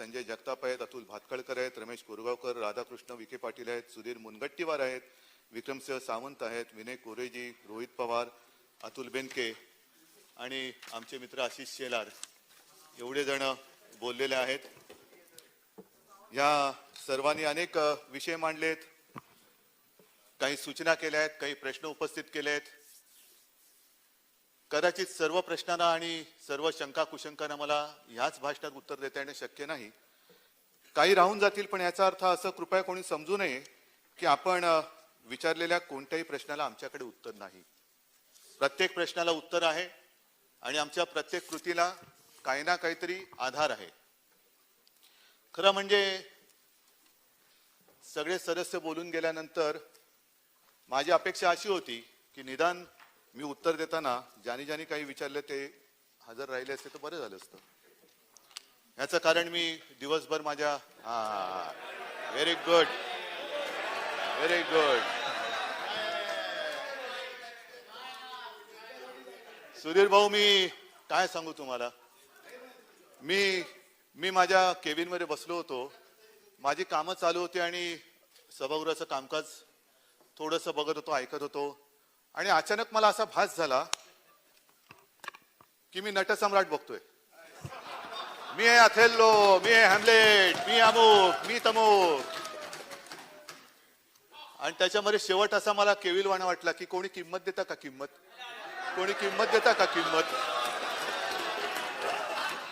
संजय जगताप आहेत, अतुल भातखळकर आहेत, रमेश कोरगावकर, राधाकृष्ण विखे पाटील आहेत, सुधीर मुनगट्टीवार आहेत, विक्रमसिंह सावंत आहेत, विनय कोरेजी, रोहित पवार, अतुल बेनके आणि आमचे मित्र आशिष शेलार एवढे जण बोललेले आहेत. या सर्वांनी अनेक विषय मांडलेत, काही सूचना केल्या आहेत, काही प्रश्न उपस्थित केले आहेत. कदाचित सर्व प्रश्नांना आणि सर्व शंका कुशंकांना मला ह्याच भाषणात उत्तर देता येणे शक्य नाही. काही राहून जातील, पण याचा अर्थ असं कृपया कोणी समजू नये की आपण विचारलेल्या कोणत्याही प्रश्नाला आमच्याकडे उत्तर नाही. प्रत्येक प्रश्नाला उत्तर आहे आणि आमच्या प्रत्येक कृतीला काही ना काहीतरी आधार आहे. खरं म्हणजे सगळे सदस्य बोलून गेल्यानंतर माझी अपेक्षा अशी होती की निदान मी उत्तर देताना ज्यांनी ज्यांनी काही विचारले ते हजर राहिले असते तर बरं झालं असतं. याचं कारण मी दिवसभर माझ्या very good very good Sudhir भाऊ, मी काय सांगू तुम्हाला. मी माझ्या केबिन मध्ये बसलो होतो, माझी कामं चालू होती आणि सभागृहाचं कामकाज थोडंसं बघत होतो, ऐकत होतो आणि अचानक मला असा भास झाला की मी नटसम्राट बघतोय. मी आहे अथेल्लो, मी आहे हॅमलेट, मी अमुक, मी तमुक. आणि त्याच्यामध्ये शेवट असा मला केविलवाणा वाटला की कोणी किंमत देता का, किंमत कोणी किंमत देता का, किंमत.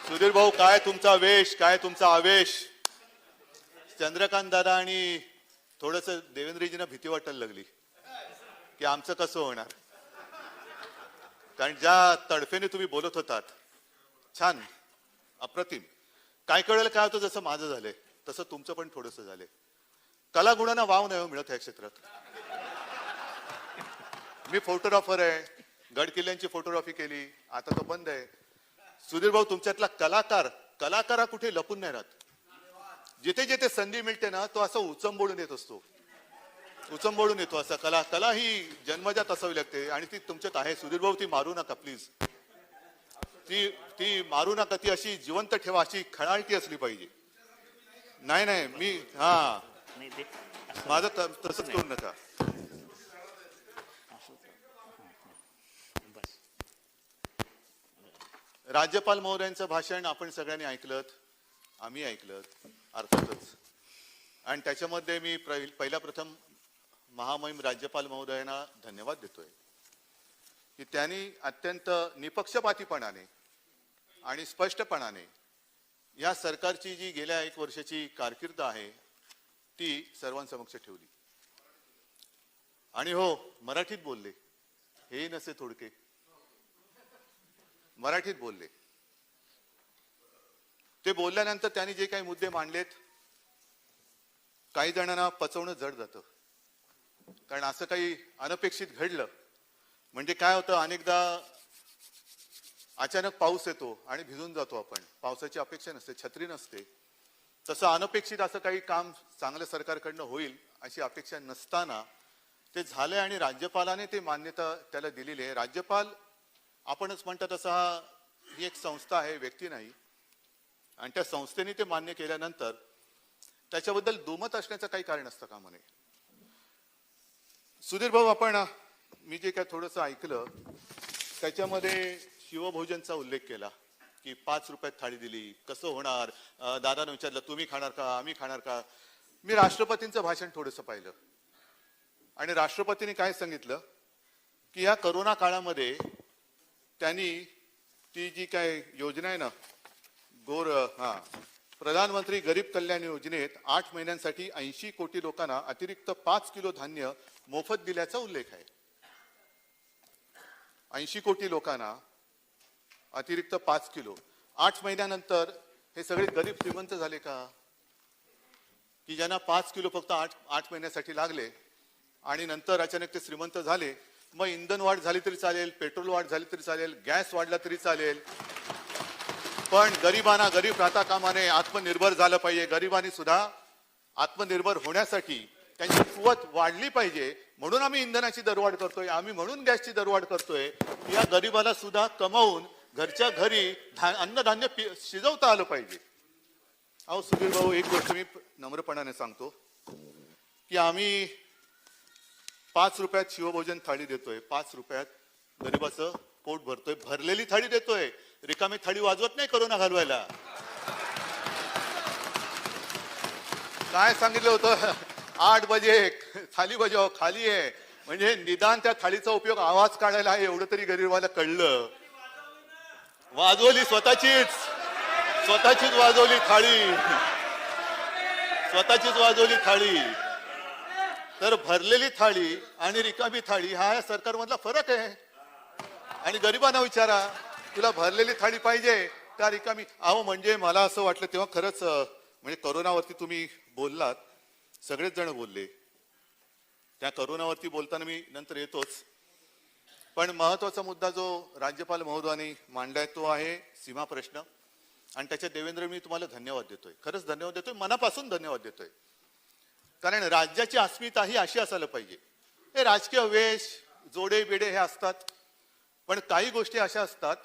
सुधीर भाऊ, काय तुमचा वेश, काय तुमचा आवेश. चंद्रकांत दादा आणि थोडस देवेंद्रजींना भीती वाटायला लागली की आमचं कसं होणार. कारण ज्या तडफेने तुम्ही बोलत होतात, छान, अप्रतिम. काय कळेल काय होतं, जसं माझं झालंय तसं तुमचं पण थोडंसं झालंय. कलागुणांना वाव नाही मिळत ह्या क्षेत्रात. मी फोटोग्राफर आहे, गड किल्ल्यांची फोटोग्राफी केली, आता तो बंद आहे. सुधीर भाऊ, तुमच्यातला कलाकार हा कुठे लपून नाही राहत. जिथे जिथे संधी मिळते ना, तो असं उचंबोळून येत असतो, उचंबोळून येतो. असा कला ही जन्मजात असावी लागते आणि ती तुमच्यात आहे. सुधीर भाऊ, ती मारू नका प्लीज, ती मारू नका. ती अशी जिवंत ठेवा, अशी खळाळती असली पाहिजे. नाही मी माझं तसंच करू नका. राज्यपाल महोदयांचं भाषण आपण सगळ्यांनी ऐकलं, आम्ही ऐकलं अर्थातच. आणि त्याच्यामध्ये मी पहिल्या प्रथम महामहिम राज्यपाल महोदयांना धन्यवाद देतोय की त्यांनी अत्यंत निपक्षपातीपणाने आणि स्पष्टपणाने या सरकारची जी गेल्या 1 वर्षाची कारकीर्द आहे ती सर्वांसमक्ष ठेवली. आणि हो, मराठीत बोलले, हे नसे थोडके, मराठीत बोलले. ते बोलल्यानंतर त्यांनी जे काही मुद्दे मांडलेत, काही जणांना पचवणं जड जातं. कारण असं काही अनपेक्षित घडलं म्हणजे काय होतं, अनेकदा अचानक पाऊस येतो आणि भिजून जातो आपण. पावसाची अपेक्षा नसते, छत्री नसते. तसं अनपेक्षित असं काही काम चांगल्या सरकारकडनं होईल अशी अपेक्षा नसताना ते झालंय आणि राज्यपालाने ते मान्यता त्याला दिलेली आहे. राज्यपाल आपणच म्हणतात तसं ही एक संस्था आहे, व्यक्ती नाही. आणि त्या संस्थेने ते मान्य केल्यानंतर त्याच्याबद्दल दुमत असण्याचं काही कारण असतं का म्हणे. सुधीर भाऊ, मी जे काय थोडंसं ऐकलं त्याच्यामध्ये शिवभोजनचा उल्लेख केला की 5 रुपयात थाळी दिली, कसं होणार. दादाने विचारलं तुम्ही खाणार का, आम्ही खाणार का. मी राष्ट्रपतींचं भाषण थोडंसं पाहिलं आणि राष्ट्रपतींनी काय सांगितलं की या करोना काळामध्ये त्यांनी ती जी काय योजना आहे ना, प्रधानमंत्री गरीब कल्याण योजनेत 8 महिन्यांसाठी 80 कोटी लोकांना अतिरिक्त 5 किलो धान्य मोफत दिल्याचा उल्लेख आहे. 80 कोटी लोकांना अतिरिक्त 5 किलो. 8 महिन्यानंतर हे सगळे गरीब श्रीमंत झाले का, की ज्यांना 5 किलो फक्त 8 महिन्यासाठी लागले आणि नंतर अचानक ते श्रीमंत झाले. मग इंधन वाढ झाली तरी चालेल, पेट्रोल वाढ झाली तरी चालेल, गॅस वाढला तरी चालेल, पण गरिबांना गरीब राहता कामा नये. आत्मनिर्भर झालं पाहिजे. गरिबांनी सुद्धा आत्मनिर्भर होण्यासाठी त्यांची कुवत वाढली पाहिजे. म्हणून आम्ही इंधनाची दरवाढ करतोय, आम्ही म्हणून गॅसची दरवाढ करतोय. या गरिबाला सुद्धा कमावून घरच्या घरी अन्नधान्य शिजवता आलं पाहिजे. अहो सुधीर भाऊ, एक गोष्ट मी नम्रपणाने सांगतो की आम्ही 5 रुपयात शिवभोजन थाळी देतोय, 5 रुपयात गरीबाचं पोट भरतोय, भरलेली थाळी देतोय, रिकामी थाळी वाजवत नाही करोना घालवायला. काय सांगितलं होतं, 8 बजे थाली बजाव, खाली आहे, म्हणजे निदान त्या थाळीचा उपयोग आवाज काढायला आहे एवढं तरी गरीबाला कळलं. वाजवली स्वतःचीच वाजवली थाळी, स्वतःचीच वाजवली थाळी. तर भरलेली थाळी आणि रिकामी थाळी हा या सरकारमधला फरक आहे. आणि गरिबांना विचारा, तुला भरलेली थाळी पाहिजे का रिकामी? अहो म्हणजे मला असं वाटलं तेव्हा खरंच, म्हणजे करोनावरती तुम्ही बोललात, सगळेच जण बोलले. त्या करोनावरती बोलताना मी नंतर येतोच, पण महत्वाचा मुद्दा जो राज्यपाल महोदयांनी मांडलाय तो आहे सीमा प्रश्न. आणि त्याच्यात देवेंद्र मी तुम्हाला धन्यवाद देतोय, खरंच धन्यवाद देतोय, मनापासून धन्यवाद देतोय. कारण राज्याची अस्मिता ही अशी असायला पाहिजे. हे राजकीय वेश, जोडे बेडे हे असतात, पण काही गोष्टी अशा असतात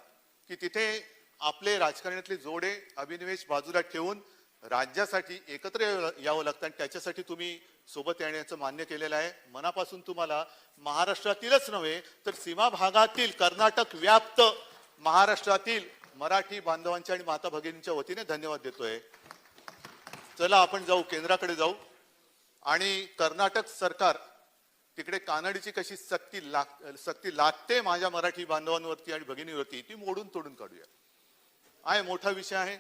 की तिथे आपले राजकारणातले जोडे अभिनिवेश बाजूला ठेवून राज्यासाठी एकत्र यावं लागतं. आणि त्याच्यासाठी तुम्ही सोबत येण्याचं मान्य केलेलं आहे. मनापासून तुम्हाला महाराष्ट्रातीलच नव्हे तर सीमा भागातील, कर्नाटक व्याप्त महाराष्ट्रातील मराठी बांधवांच्या आणि माता भगिनींच्या वतीने धन्यवाद देतोय. चला आपण जाऊ, केंद्राकडे जाऊ आणि कर्नाटक सरकार तिकडे कानडीची कशी सक्ती लागते माझ्या मराठी बांधवांवरती आणि भगिनीवरती, ती मोडून तोडून काढूया. आहे मोठा विषय आहे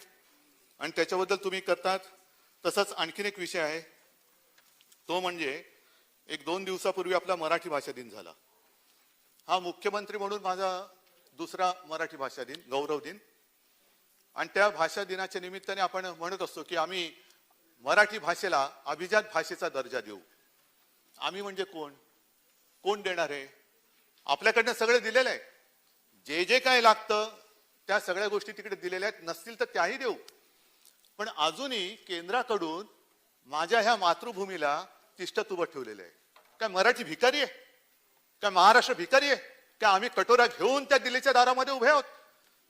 आणि त्याच्याबद्दल तुम्ही करतात. तसंच आणखीन एक विषय आहे, तो म्हणजे 1-2 दिवसापूर्वी आपला मराठी भाषा दिन झाला. हा मुख्यमंत्री म्हणून माझा दुसरा मराठी भाषा दिन, गौरव दिन. आणि त्या भाषा दिनाच्या निमित्ताने आपण म्हणत असतो की आम्ही मराठी भाषेला अभिजात भाषेचा दर्जा देऊ. आम्ही म्हणजे कोण? कोण देणार आहे? आपल्याकडनं सगळं दिलेलं आहे, जे जे काय लागतं त्या सगळ्या गोष्टी तिकडे दिलेल्या आहेत, नसतील तर त्याही देऊ. पण अजूनही केंद्राकडून माझ्या ह्या मातृभूमीला तिष्ठत उभं ठेवलेलं आहे. काय मराठी भिकारी आहे? काय महाराष्ट्र भिकारी आहे? काय आम्ही कटोरा घेऊन त्या दिल्लीच्या दारामध्ये उभे आहोत?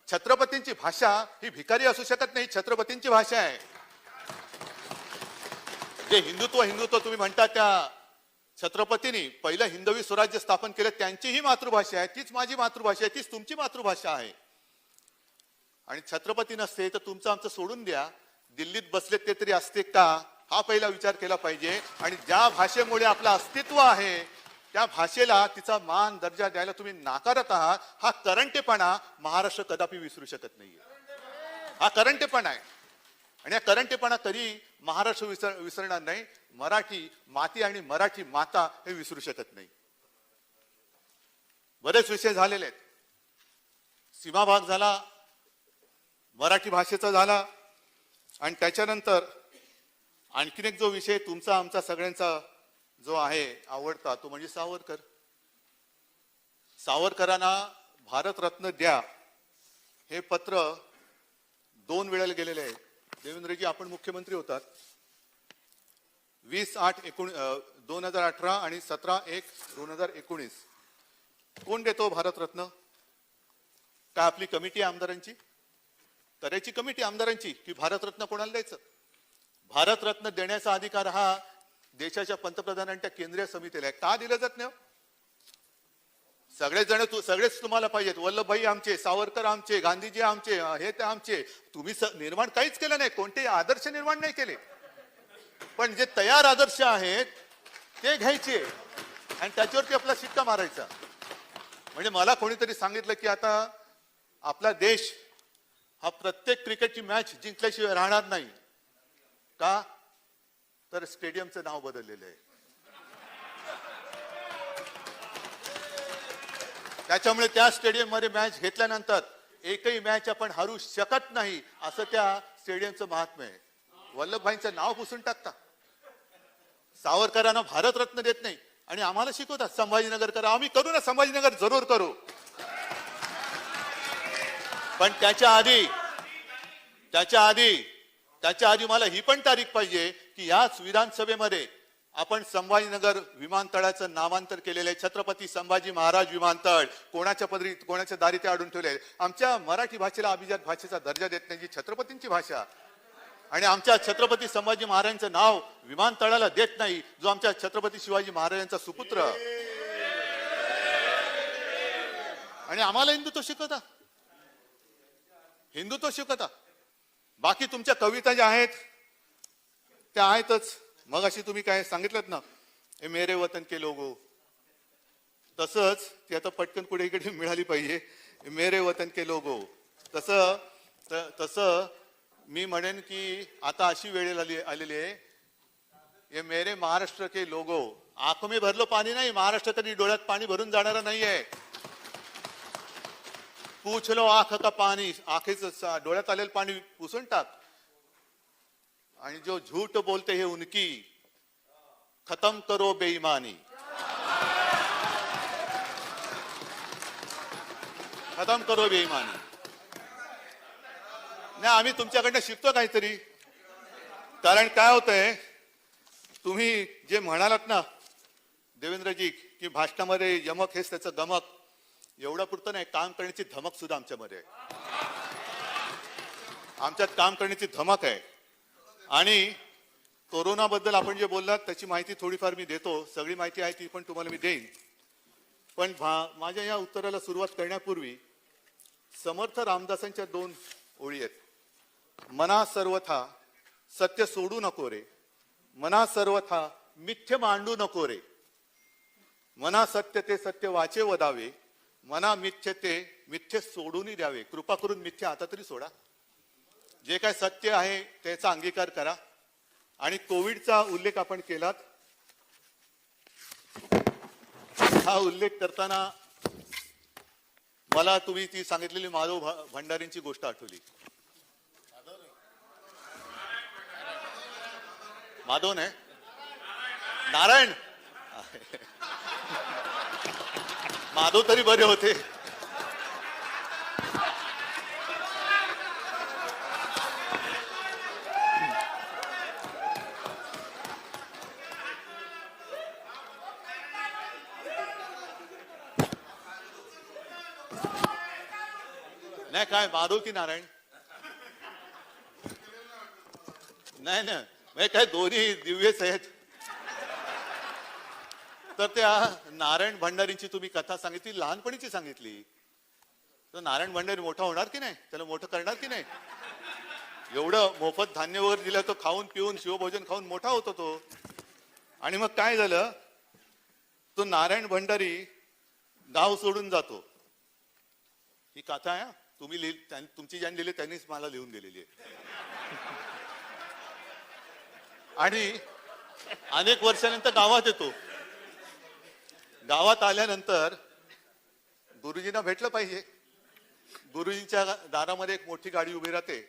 छत्रपतींची भाषा ही भिकारी असू शकत नाही, छत्रपतींची भाषा आहे. जे हिंदुत्व तुम्ही म्हणता, त्या छत्रपतींनी पहिलं हिंदवी स्वराज्य स्थापन केलं, त्यांची ही मातृभाषा आहे, तीच माझी मातृभाषा आहे, तीच तुमची मातृभाषा आहे. आणि छत्रपती नसते तर तुमचं आमचं सोडून द्या, दिल्लीत बसले ते तरी असते का, हा पहिला विचार केला पाहिजे. आणि ज्या भाषेमुळे आपलं अस्तित्व आहे त्या भाषेला तिचा मान दर्जा द्यायला तुम्ही नाकारत आहात. हा करंटेपणा महाराष्ट्र कदापि विसरू शकत नाहीये. हा करंटेपणा आहे आणि या करंटेपणा कधी महाराष्ट्र विसरणार नाही. मराठी माती आणि मराठी माता हे विसरू शकत नाही. बरेच विषय झालेले आहेत. सीमा भाग झाला, मराठी भाषेचा झाला, आणि त्याच्यानंतर आणखीन एक जो विषय तुमचा आमचा सगळ्यांचा जो आहे आवडता, तो म्हणजे सावरकर. सावरकरांना भारतरत्न द्या हे पत्र 2 वेळेला गेलेले आहे. देवेंद्रजी आपण मुख्यमंत्री होतात, 20/8/2018 आणि 17/1/2019. कोण देतो भारतरत्न? काय आपली कमिटी आमदारांची करायची, कमिटी आमदारांची, की भारतरत्न कोणाला द्यायचं? भारतरत्न देण्याचा अधिकार हा देशाच्या पंतप्रधानांच्या केंद्रीय समितीला आहे. का दिलं जात नाही? सगळेच तुम्हाला पाहिजेत. वल्लभभाई आमचे, सावरकर आमचे, गांधीजी आमचे, हे ते आमचे. तुम्ही निर्माण काहीच केलं नाही, कोणतेही आदर्श निर्माण नाही केले. पण जे तयार आदर्श आहेत ते घ्यायचे आणि त्याच्यावरती आपला शिक्का मारायचा. म्हणजे मला कोणीतरी सांगितलं की आता आपला देश हा प्रत्येक क्रिकेटची मॅच जिंकल्याशिवाय राहणार नाही. का? तर स्टेडियमचं नाव बदललेलं आहे. त्याच्यामुळे त्या स्टेडियम मध्ये मॅच घेतल्यानंतर एकही मॅच आपण हरू शकत नाही, असं त्या स्टेडियमचं महात्म्य आहे. वल्लभभाईंचं नाव पुसून टाकता. सावरकरांना भारतरत्न देत नाही आणि आम्हाला शिकवतात संभाजीनगर करा. आम्ही करू ना, संभाजीनगर जरूर करू. पण त्याच्या आधी मला ही पण तारीख पाहिजे की याच विधानसभेमध्ये आपण संभाजीनगर विमानतळाचं नामांतर केलेलं आहे. छत्रपती संभाजी महाराज विमानतळ. कोणाच्या दारी ते अडून ठेवले. आमच्या मराठी भाषेला अभिजात भाषेचा दर्जा देत नाही, जी छत्रपतींची भाषा. आणि आमच्या छत्रपती संभाजी महाराजांचं नाव विमानतळाला देत नाही, जो आमच्या छत्रपती शिवाजी महाराजांचा सुपुत्र. आणि आम्हाला हिंदुत्व शिकवता, हिंदुत्व शिकवता. बाकी तुमच्या कविता ज्या आहेत त्या आहेतच. मग अशी तुम्ही काय सांगितलं ना, हे मेरे वतन के लोगो, तसंच ती आता पटकन पुढे इकडे मिळाली पाहिजे, मेरे वतन के लोगो. तसं मी म्हणेन की आता अशी वेळ आलेली आहे, हे मेरे महाराष्ट्र के लोगो. आंखों में भरलो पाणी नाही, महाराष्ट्र तरी डोळ्यात पाणी भरून जाणारा नाहीये. पूछ लो आंख का पाणी, आंखेच डोळ्यात आलेलं पाणी पुसून टाक. आणि जो झूठ बोलते है उनकी, खत्म करो बेईमानी, खत्म करो बेईमानी. नाही, आम्ही तुमच्याकडनं शिकतो काहीतरी. कारण काय होतंय, तुम्ही जे म्हणालात ना देवेंद्रजी, की भाषणामध्ये यमक हेच त्याचं गमक, एवढं पुरतं नाही, काम करण्याची धमक सुद्धा आमच्यामध्ये आहे. आमच्यात काम करण्याची धमक आहे. आणि कोरोना बद्दल आपण जे बोललात त्याची माहिती थोडीफार मी देतो. सगळी माहिती आहे ती पण तुम्हाला मी देईन. पण माझ्या या उत्तराला सुरुवात करण्यापूर्वी समर्थ रामदासांच्या 2 ओळी आहेत. मना सर्वथा सत्य सोडू नको रे, मना सर्वथा मिथ्य मांडू नको रे. मना सत्य ते सत्य वाचे वदावे, मना मिथ्य ते मिथ्य सोडूनही द्यावे. कृपा करून मिथ्य आता तरी सोडा. जे काय सत्य आहे त्याचा अंगीकार करा. आणि कोविडचा उल्लेख आपण केलात. हा उल्लेख करताना मला तुम्ही ती सांगितलेली माधव भंडारींची गोष्ट आठवली. माधव नाही, नारायण. माधव तरी बरे होते. नाही, काय माधव की नारायण? नाही ना, काय दोन्ही दिव्यच आहेत. तर त्या नारायण भंडारींची तुम्ही कथा सांगितली, लहानपणीची सांगितली. तर नारायण भंडारी मोठा होणार की नाही? त्याला मोठं करणार की नाही? एवढं मोफत धान्य वगैरे दिलं, तो खाऊन पिऊन शिवभोजन खाऊन मोठा होतो तो. आणि मग काय झालं, तो नारायण भंडारी गाव सोडून जातो. ही कथा आहे, तुम्ही तुमची ज्यांनी लिहिली त्यांनीच मला लिहून दिलेली आहे. आणि अनेक वर्षानंतर गावात येतो. गावात आल्यानंतर गुरुजींना भेटलं पाहिजे. गुरुजींच्या दारामध्ये एक मोठी गाडी उभी राहते.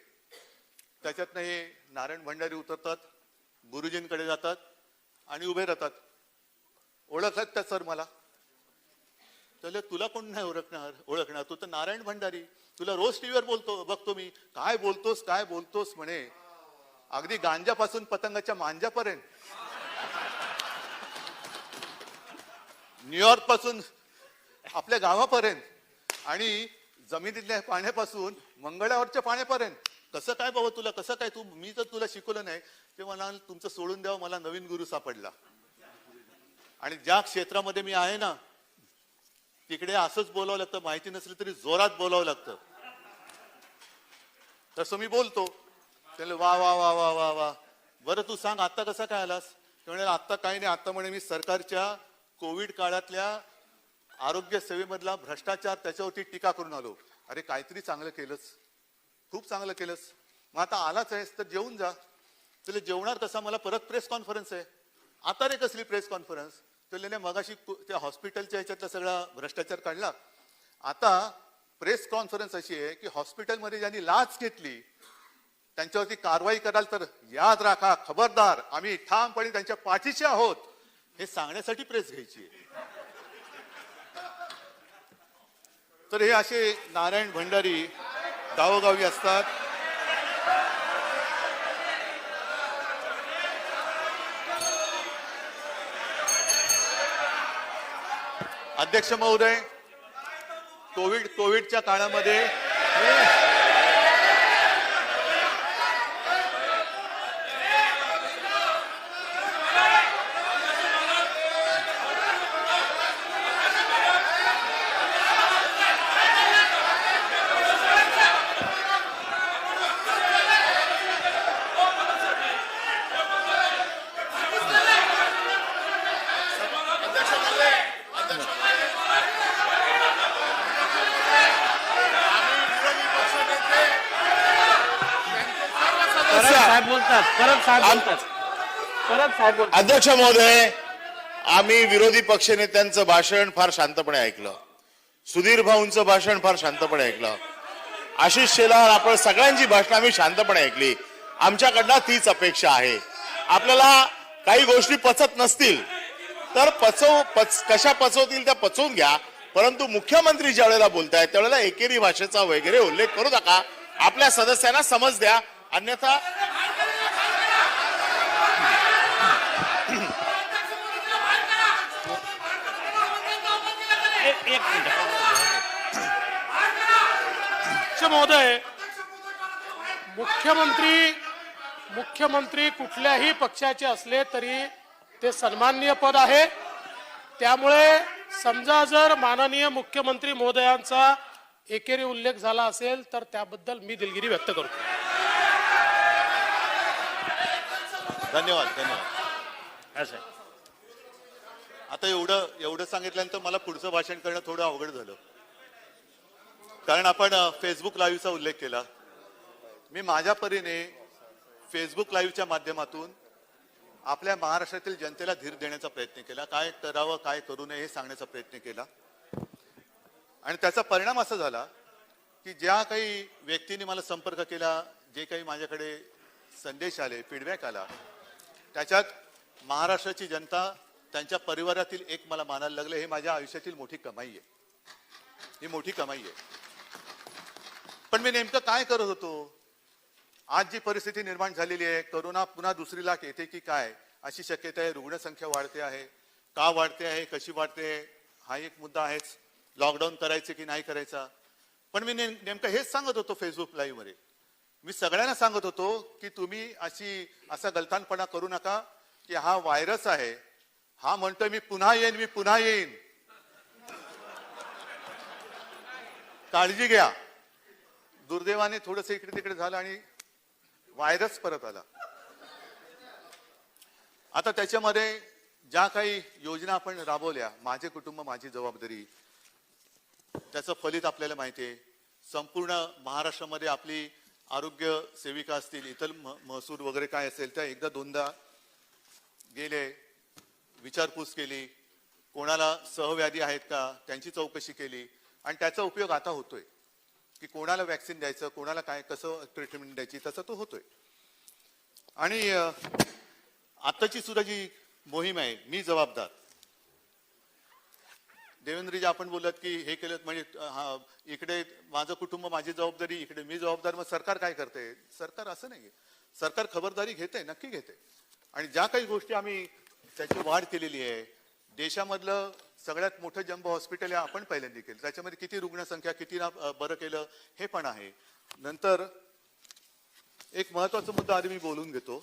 त्याच्यातनं हे नारायण भंडारी उतरतात, गुरुजींकडे जातात आणि उभे राहतात. ओळखतात का सर मला? तर तुला कोण नाही ओळखणार, तू तर नारायण भंडारी, तुला रोज टीव्हीवर बघतो मी. काय बोलतोस म्हणे. अगदी गांजापासून पतंगाच्या मांजापर्यंत, न्यूयॉर्क पासून आपल्या गावापर्यंत, आणि जमिनीतल्या पाण्यापासून मंगळावरच्या पाण्यापर्यंत. कसं काय बाबा तुला, कसं काय? मी जर तुला शिकवलं नाही ते मला तुमचं सोडून द्यावं, मला नवीन गुरु सापडला. आणि ज्या क्षेत्रामध्ये मी आहे ना तिकडे असंच बोलावं लागतं, माहिती नसली तरी जोरात बोलावं लागतं. तसं मी बोलतो. त्याला वा वा वा वा वा वा. बरं तू सांग आता कसा काय आलास? ते म्हणे आता काही नाही, आता म्हणे मी सरकारच्या कोविड काळातल्या आरोग्य सेवेमधला भ्रष्टाचार त्याच्यावरती टीका करून आलो. अरे काहीतरी चांगलं केलंस, खूप चांगलं केलंस. मग आता आलाच आहेस तर जेवून जा. त्याला जेवणार कसा, मला परत प्रेस कॉन्फरन्स आहे. आता रे कसली प्रेस कॉन्फरन्स? त्याला मगाशी त्या हॉस्पिटलच्या ह्याच्यातला सगळा भ्रष्टाचार काढला. आता प्रेस कॉन्फरन्स अशी आहे की हॉस्पिटलमध्ये ज्यांनी लाच घेतली त्यांच्यावरती कारवाई कराल तर याद राखा, खबरदार, आम्ही ठामपणे त्यांच्या पाठीशी आहोत, हे सांगण्यासाठी प्रेस घ्यायची. तर हे असे नारायण भंडारी गावोगावी असतात. अध्यक्ष महोदय, कोविडच्या काळामध्ये अध्यक्ष महोदय, आम्ही विरोधी पक्षनेत्यांचं भाषण फार शांतपणे ऐकलं, सुधीर भाऊंचं भाषण फार शांतपणे ऐकलं, आशिष शेलार, आपण सगळ्यांची भाषण आम्ही शांतपणे ऐकली. आमच्याकडनं तीच अपेक्षा आहे. आपल्याला काही गोष्टी पचत नसतील तर कशा पचवतील त्या पचवून घ्या, परंतु मुख्यमंत्री ज्या वेळेला बोलतायत त्यावेळेला एकेरी भाषेचा वगैरे उल्लेख करू नका. आपल्या सदस्यांना समज द्या, अन्यथा एक मिनिट महोदय, मुख्यमंत्री कुठल्याही पक्षाचे असले तरी ते सन्माननीय पद आहे. त्यामुळे समजा जर माननीय मुख्यमंत्री महोदयांचा एकेरी उल्लेख झाला असेल तर त्याबद्दल मी दिलगिरी व्यक्त करतो. धन्यवाद. आता एवढं सांगितल्यानंतर मला पुढचं भाषण करणं थोडं अवघड झालं, कारण आपण फेसबुक लाईव्हचा उल्लेख केला. मी माझ्या परीने फेसबुक लाईव्हच्या माध्यमातून आपल्या महाराष्ट्रातील जनतेला धीर देण्याचा प्रयत्न केला, काय करावं काय करू नये हे सांगण्याचा प्रयत्न केला. आणि त्याचा परिणाम असा झाला की ज्या काही व्यक्तींनी मला संपर्क केला, जे काही माझ्याकडे संदेश आले, फीडबॅक आला, त्याच्यात महाराष्ट्राची जनता, त्यांच्या परिवारातील एक मला मानायला लागले. हे माझ्या आयुष्यातील मोठी कमाई आहे, ही मोठी कमाई आहे. पण मी नेमकं काय करत होतो? आज जी परिस्थिती निर्माण झालेली आहे, कोरोना पुन्हा दुसरी लाट येते की काय अशी शक्यता आहे, रुग्णसंख्या वाढते आहे, का वाढते आहे, कशी वाढते, हा एक मुद्दा आहेच. लॉकडाऊन करायचे की नाही करायचा. पण मी नेमकं हेच सांगत होतो फेसबुक लाईव्ह मध्ये. मी सगळ्यांना सांगत होतो की तुम्ही असा गलथानपणा करू नका की हा व्हायरस आहे, हा म्हणतोय मी पुन्हा येईन, काळजी घ्या. दुर्दैवाने थोडस इकडे तिकडे झालं आणि व्हायरस परत आला. आता त्याच्यामध्ये ज्या काही योजना आपण राबवल्या, माझे कुटुंब माझी जबाबदारी, त्याचं फलित आपल्याला माहिती आहे. संपूर्ण महाराष्ट्रामध्ये आपली आरोग्य सेविका असतील, इतर महसूल वगैरे काय असेल त्या एकदा दोनदा गेले, विचारपूस केली, कोणाला सहव्याधी आहेत का त्यांची चौकशी केली. आणि त्याचा उपयोग आता होतोय की कोणाला वॅक्सिन द्यायचं, कोणाला काय कसं ट्रीटमेंट द्यायची, तसं तो होतोय. आणि आताची सुद्धा जी मोहीम आहे, मी जबाबदार. देवेंद्रजी आपण बोलत की हे केलं म्हणजे इकडे माझं कुटुंब माझी जबाबदारी, इकडे मी जबाबदार, मग सरकार काय करते? सरकार असं नाहीये. सरकार खबरदारी घेते, नक्की घेते. आणि ज्या काही गोष्टी आम्ही त्याची वाढ केलेली आहे, देशामधलं सगळ्यात मोठं जम्बो हॉस्पिटल आहे आपण पहिल्यांदा केलं, त्याच्यामध्ये किती रुग्णसंख्या, किती बरं केलं हे पण आहे. नंतर एक महत्वाचा मुद्दा आधी मी बोलून घेतो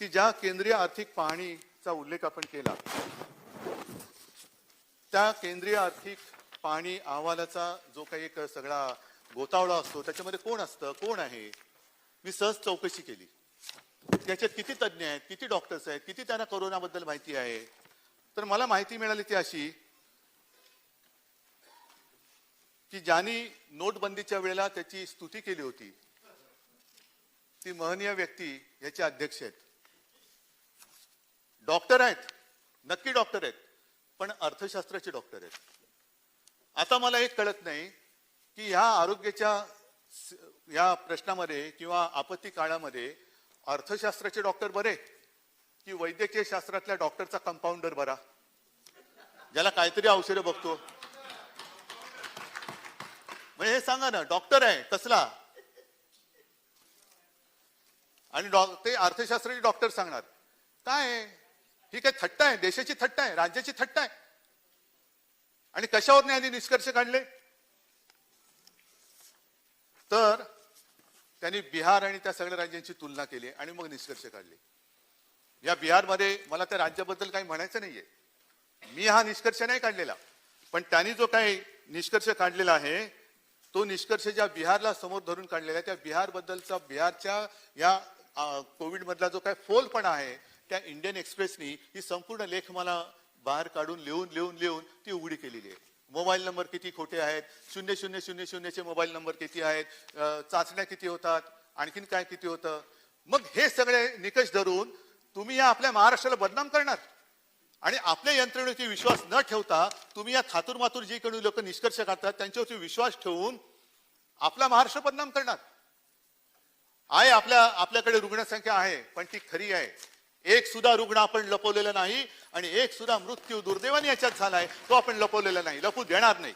की ज्या केंद्रीय आर्थिक पाहणीचा उल्लेख आपण केला, त्या केंद्रीय आर्थिक पाहणी अहवालाचा जो काही एक सगळा गोतावळा असतो, त्याच्यामध्ये कोण असतं, कोण आहे, मी सहज चौकशी केली. त्याच्यात किती तज्ज्ञ आहेत, किती डॉक्टर्स आहेत, किती त्यांना कोरोनाबद्दल माहिती आहे. तर मला माहिती मिळाली ती अशी की ज्यांनी नोटबंदीच्या वेळेला त्याची स्तुती केली होती, ती महनीय व्यक्ती याचे अध्यक्ष आहेत. डॉक्टर आहेत, नक्की डॉक्टर आहेत, पण अर्थशास्त्राचे डॉक्टर आहेत. आता मला एक कळत नाही की ह्या आरोग्याच्या या प्रश्नामध्ये किंवा आपत्ती काळामध्ये अर्थशास्त्राचे डॉक्टर बरे की वैद्यकीय शास्त्रातल्या डॉक्टरचा कंपाऊंडर बरा, ज्याला काहीतरी औषधं बघतो. म्हणजे हे सांगा ना, डॉक्टर आहे कसला, आणि ते अर्थशास्त्राचे डॉक्टर सांगणार काय? ही काय थट्टा आहे? देशाची थट्टा आहे, राज्याची थट्टा आहे. आणि कशावर आधी निष्कर्ष काढले? तर त्यांनी बिहार आणि त्या सगळ्या राज्यांची तुलना केली आणि मग निष्कर्ष काढले. या बिहारमध्ये मला त्या राज्याबद्दल काही म्हणायचं नाहीये, मी हा निष्कर्ष नाही काढलेला, पण त्यांनी जो काही निष्कर्ष काढलेला आहे तो निष्कर्ष ज्या बिहारला समोर धरून काढलेला आहे, त्या बिहार बद्दलचा, बिहारच्या या कोविड मधला जो काही फोलपणा आहे, त्या इंडियन एक्सप्रेसनी ही संपूर्ण लेख मला बाहेर काढून लिहून ती उघडी केलेली आहे. मोबाईल नंबर किती खोटे आहेत, 0000 चे मोबाईल नंबर किती आहेत, चाचण्या किती होतात, आणखीन काय किती होतं. मग हे सगळे निकष धरून तुम्ही या आपल्या महाराष्ट्राला बदनाम करणार आणि आपल्या यंत्रणेवरती विश्वास न ठेवता तुम्ही या थातुरमातुर जी कोणी लोक निष्कर्ष काढतात त्यांच्यावरती विश्वास ठेवून आपला महाराष्ट्र बदनाम करणार. आहे आपल्याकडे रुग्णसंख्या आहे, पण ती खरी आहे. एक सुद्धा रुग्ण आपण लपवलेला नाही आणि एक सुद्धा मृत्यू दुर्दैवाने याच्यात झालाय तो आपण लपवलेला नाही, लपू देणार नाही.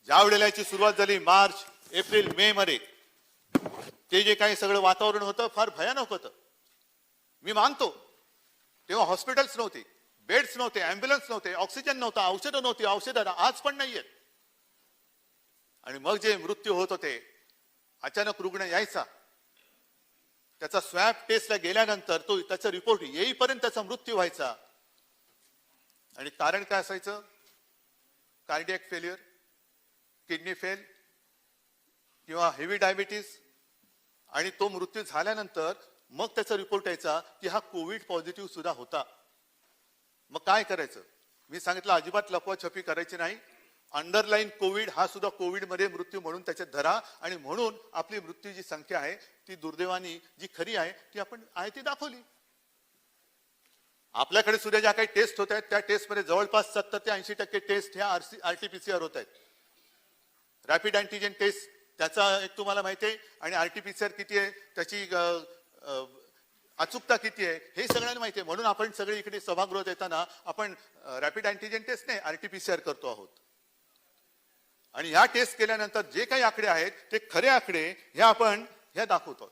ज्या वेळेला याची सुरुवात झाली मार्च एप्रिल मे मध्ये, ते जे काही सगळं वातावरण होतं फार भयानक होतं. मी मानतो तेव्हा हॉस्पिटल्स नव्हते, बेड्स नव्हते, अँब्युलन्स नव्हते, ऑक्सिजन नव्हता, औषधं नव्हती, औषधं आज पण नाहीयेत. आणि मग जे मृत्यू होत होते, अचानक रुग्ण यायचा, त्याचा स्वॅब टेस्टला गेल्यानंतर तो त्याचा रिपोर्ट येईपर्यंत त्याचा मृत्यू व्हायचा. आणि कारण काय असायचं? कार्डियक फेल्युअर, किडनी फेल किंवा हेवी डायबिटीस. आणि तो मृत्यू झाल्यानंतर मग त्याचा रिपोर्ट यायचा की हा कोविड पॉझिटिव्ह सुद्धा होता. मग काय करायचं? मी सांगितलं अजिबात लपवाछपी करायची नाही. अंडरलाईन कोविड हा सुद्धा कोविड मध्ये मृत्यू म्हणून त्याच्यात धरा. आणि म्हणून आपली मृत्यूची संख्या आहे ती दुर्दैवानी जी खरी आहे ती आपण आहे ती दाखवली. आपल्याकडे सुद्धा ज्या काही टेस्ट होत आहेत त्या टेस्टमध्ये जवळपास 70 ते 80% टेस्ट ह्या RT-PCR होत आहेत. रॅपिड अँटीजन टेस्ट त्याचा एक तुम्हाला माहिती आहे, आणि RT-PCR किती आहे, त्याची अचूकता किती आहे हे सगळ्यांना माहिती आहे. म्हणून आपण सगळे इकडे सभागृहात येताना आपण रॅपिड अँटीजन टेस्ट नाही RT-PCR करतो आहोत. आणि ह्या टेस्ट केल्यानंतर जे काही आकडे आहेत ते खरे आकडे हे आपण ह्या दाखवतो.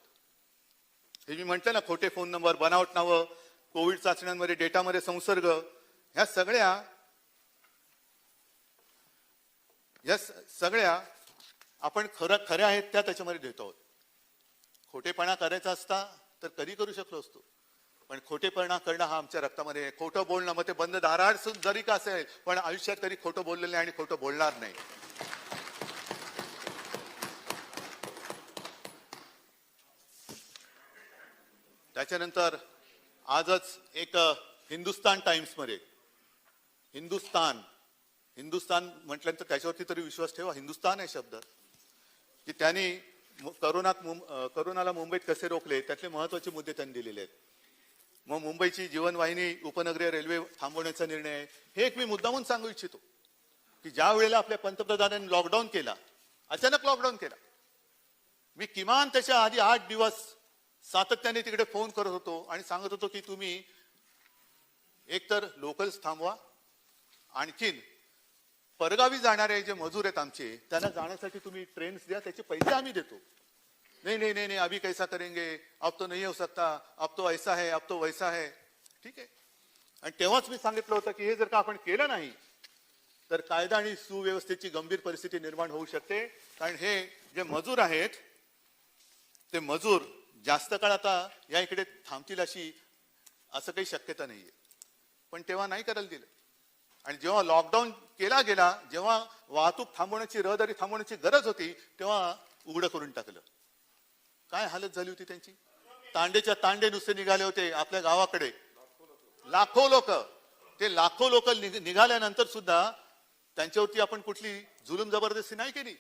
हे मी म्हटलं ना, खोटे फोन नंबर, बनावट नावं, कोविड चाचण्यांमध्ये डेटामध्ये संसर्ग, ह्या सगळ्या आपण खऱ्या आहेत त्या त्याच्यामध्ये देतो आहोत. खोटेपणा करायचा असता तर कधी करू शकलो असतो, पण खोटेपणा करणं हा आमच्या रक्तामध्ये आहे. खोटं बोलणं, मग ते बंद दाराआड जरी का असेल, पण आयुष्यात कधी खोटं बोललेलं नाही आणि खोटं बोलणार नाही. त्याच्यानंतर आजच एक हिंदुस्तान टाइम्स मध्ये, हिंदुस्तान म्हटल्यानंतर त्याच्यावरती तरी विश्वास ठेवा. हिंदुस्तान आहे शब्द, की त्यांनी करोनाला मुंबईत कसे रोखले त्यातले महत्वाचे मुद्दे त्यांनी दिलेले आहेत. मग मुंबईची जीवनवाहिनी उपनगरीय रेल्वे थांबवण्याचा निर्णय आहे. हे एक मी मुद्दामून सांगू इच्छितो की ज्या वेळेला आपल्या पंतप्रधानांनी लॉकडाऊन केला, अचानक लॉकडाऊन केला, मी किमान त्याच्या आधी 8 दिवस सातत्याने तिकडे फोन करत होतो आणि सांगत होतो की तुम्ही एकतर लोकल्स थांबवा, आणखीन परगावी जाणारे जे मजूर आहेत आमचे त्यांना जाण्यासाठी तुम्ही ट्रेन्स द्या, त्याचे पैसे आम्ही देतो. नहीं अभी कैसा करेंगे, अब तो नहीं हो सकता, अब तो ऐसा है, अब तो वैसा है. ठीक आहे. आणि तेव्हाच मी सांगितलं होतं की हे जर का आपण केलं नाही तर कायदा आणि सुव्यवस्थेची गंभीर परिस्थिती निर्माण होऊ शकते. कारण हे जे मजूर आहेत ते मजूर जास्त काळ आता या इकडे थांबतील असं काही शक्यता नाहीये. पण तेव्हा नाही करायला दिलं. आणि जेव्हा लॉकडाऊन केला गेला, जेव्हा वाहतूक थांबवण्याची, रहदारी थांबवण्याची गरज होती, तेव्हा उघडं करून टाकलं. काय हालत झाली होती त्यांची? तांडेच्या तांडे नुसते निघाले होते आपल्या गावाकडे. लाखो लोक निघाल्यानंतर सुद्धा त्यांच्यावरती आपण कुठली जुलूम जबरदस्ती नाही केली.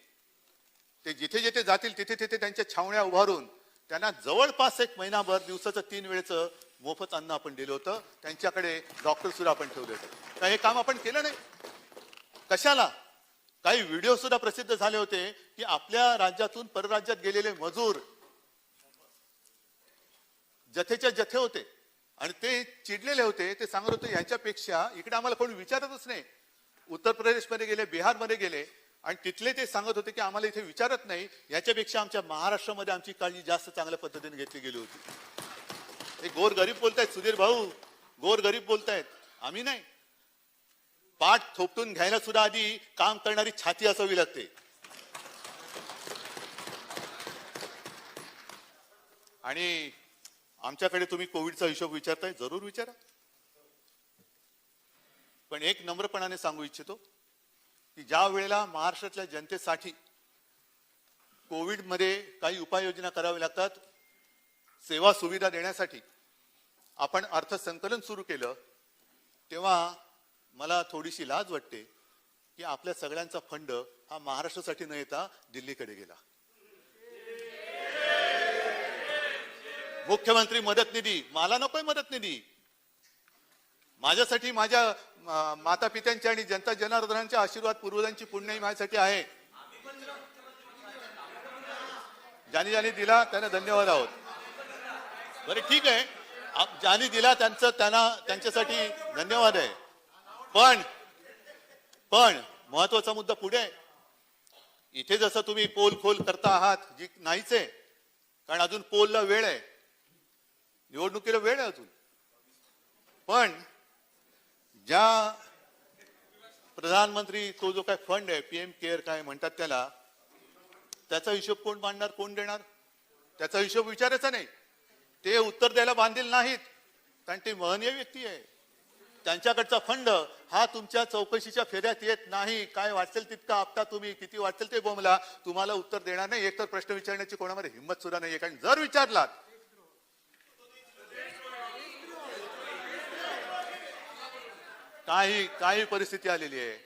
ते जिथे जिथे जातील तिथे तिथे त्यांच्या छावण्या उभारून त्यांना जवळपास 1 महिनाभर दिवसाचं 3 वेळेचं मोफत अन्न आपण दिलं होतं. त्यांच्याकडे डॉक्टर सुद्धा आपण ठेवले होते. काय हे काम आपण केलं नाही? कशाला? काही व्हिडिओ सुद्धा प्रसिद्ध झाले होते की आपल्या राज्यातून परराज्यात गेलेले मजूर जथेच्या जथे होते आणि ते चिडलेले होते. ते सांगत होते यांच्यापेक्षा इकडे आम्हाला कोणी विचारतच नाही. उत्तर प्रदेशमध्ये गेले, बिहारमध्ये गेले आणि तिथले ते सांगत होते की आम्हाला इथे विचारत नाही, याच्यापेक्षा आमच्या महाराष्ट्रामध्ये आमची काळजी जास्त चांगल्या पद्धतीने घेतली गेली होती. हे गोर गरीब बोलतायत सुधीर भाऊ, गोर गरीब बोलतायत, आम्ही नाही. पाठ थोपटून घ्यायला सुद्धा आधी काम करणारी छाती असावी लागते. आणि आमच्याकडे तुम्ही कोविडचा हिशोब विचारताय, जरूर विचारा. पण एक नम्रपणाने सांगू इच्छितो की ज्या वेळेला महाराष्ट्रातल्या जनतेसाठी कोविड मध्ये काही उपाययोजना कराव्या लागतात, सेवा सुविधा देण्यासाठी आपण अर्थसंकलन सुरू केलं, तेव्हा मला थोडीशी लाज वाटते की आपल्या सगळ्यांचा फंड हा महाराष्ट्रासाठी न येता दिल्लीकडे गेला. मुख्यमंत्री मदत निधी, मला नकोय मदत निधी. माझ्यासाठी माझ्या माता पित्यांचे आणि जनता जनार्दनांचे आशीर्वाद, पूर्वजांची पुण्यही माझ्यासाठी आहे. ज्यांनी ज्यांनी दिला त्यांना धन्यवाद आहोत. बरे ठीक आहे, ज्यांनी दिला त्यांच्यासाठी धन्यवाद आहे. पण महत्वाचा मुद्दा पुढे आहे. इथे जसं तुम्ही पोल खोल करता आहात, जी नाहीच आहे, कारण अजून पोलला वेळ आहे, निवडणुकीला वेळ आहे अजून. पण ज्या प्रधानमंत्री तो जो काय फंड आहे, पीएम केअर काय म्हणतात त्याचा हिशोब कोण मांडणार, कोण देणार? त्याचा हिशोब विचारायचा नाही. ते उत्तर द्यायला बांधील नाहीत, कारण ते महनीय व्यक्ती आहे. त्यांच्याकडचा फंड हा तुमच्या चौकशीच्या फेऱ्यात येत नाही. काय वाटेल तितका आपटा तुम्ही, किती वाटेल ते बोंबला, तुम्हाला उत्तर देणार नाही. एकतर प्रश्न विचारण्याची कोणामध्ये हिंमत सुद्धा नाहीये, कारण जर विचारलात काही परिस्थिती आलेली आहे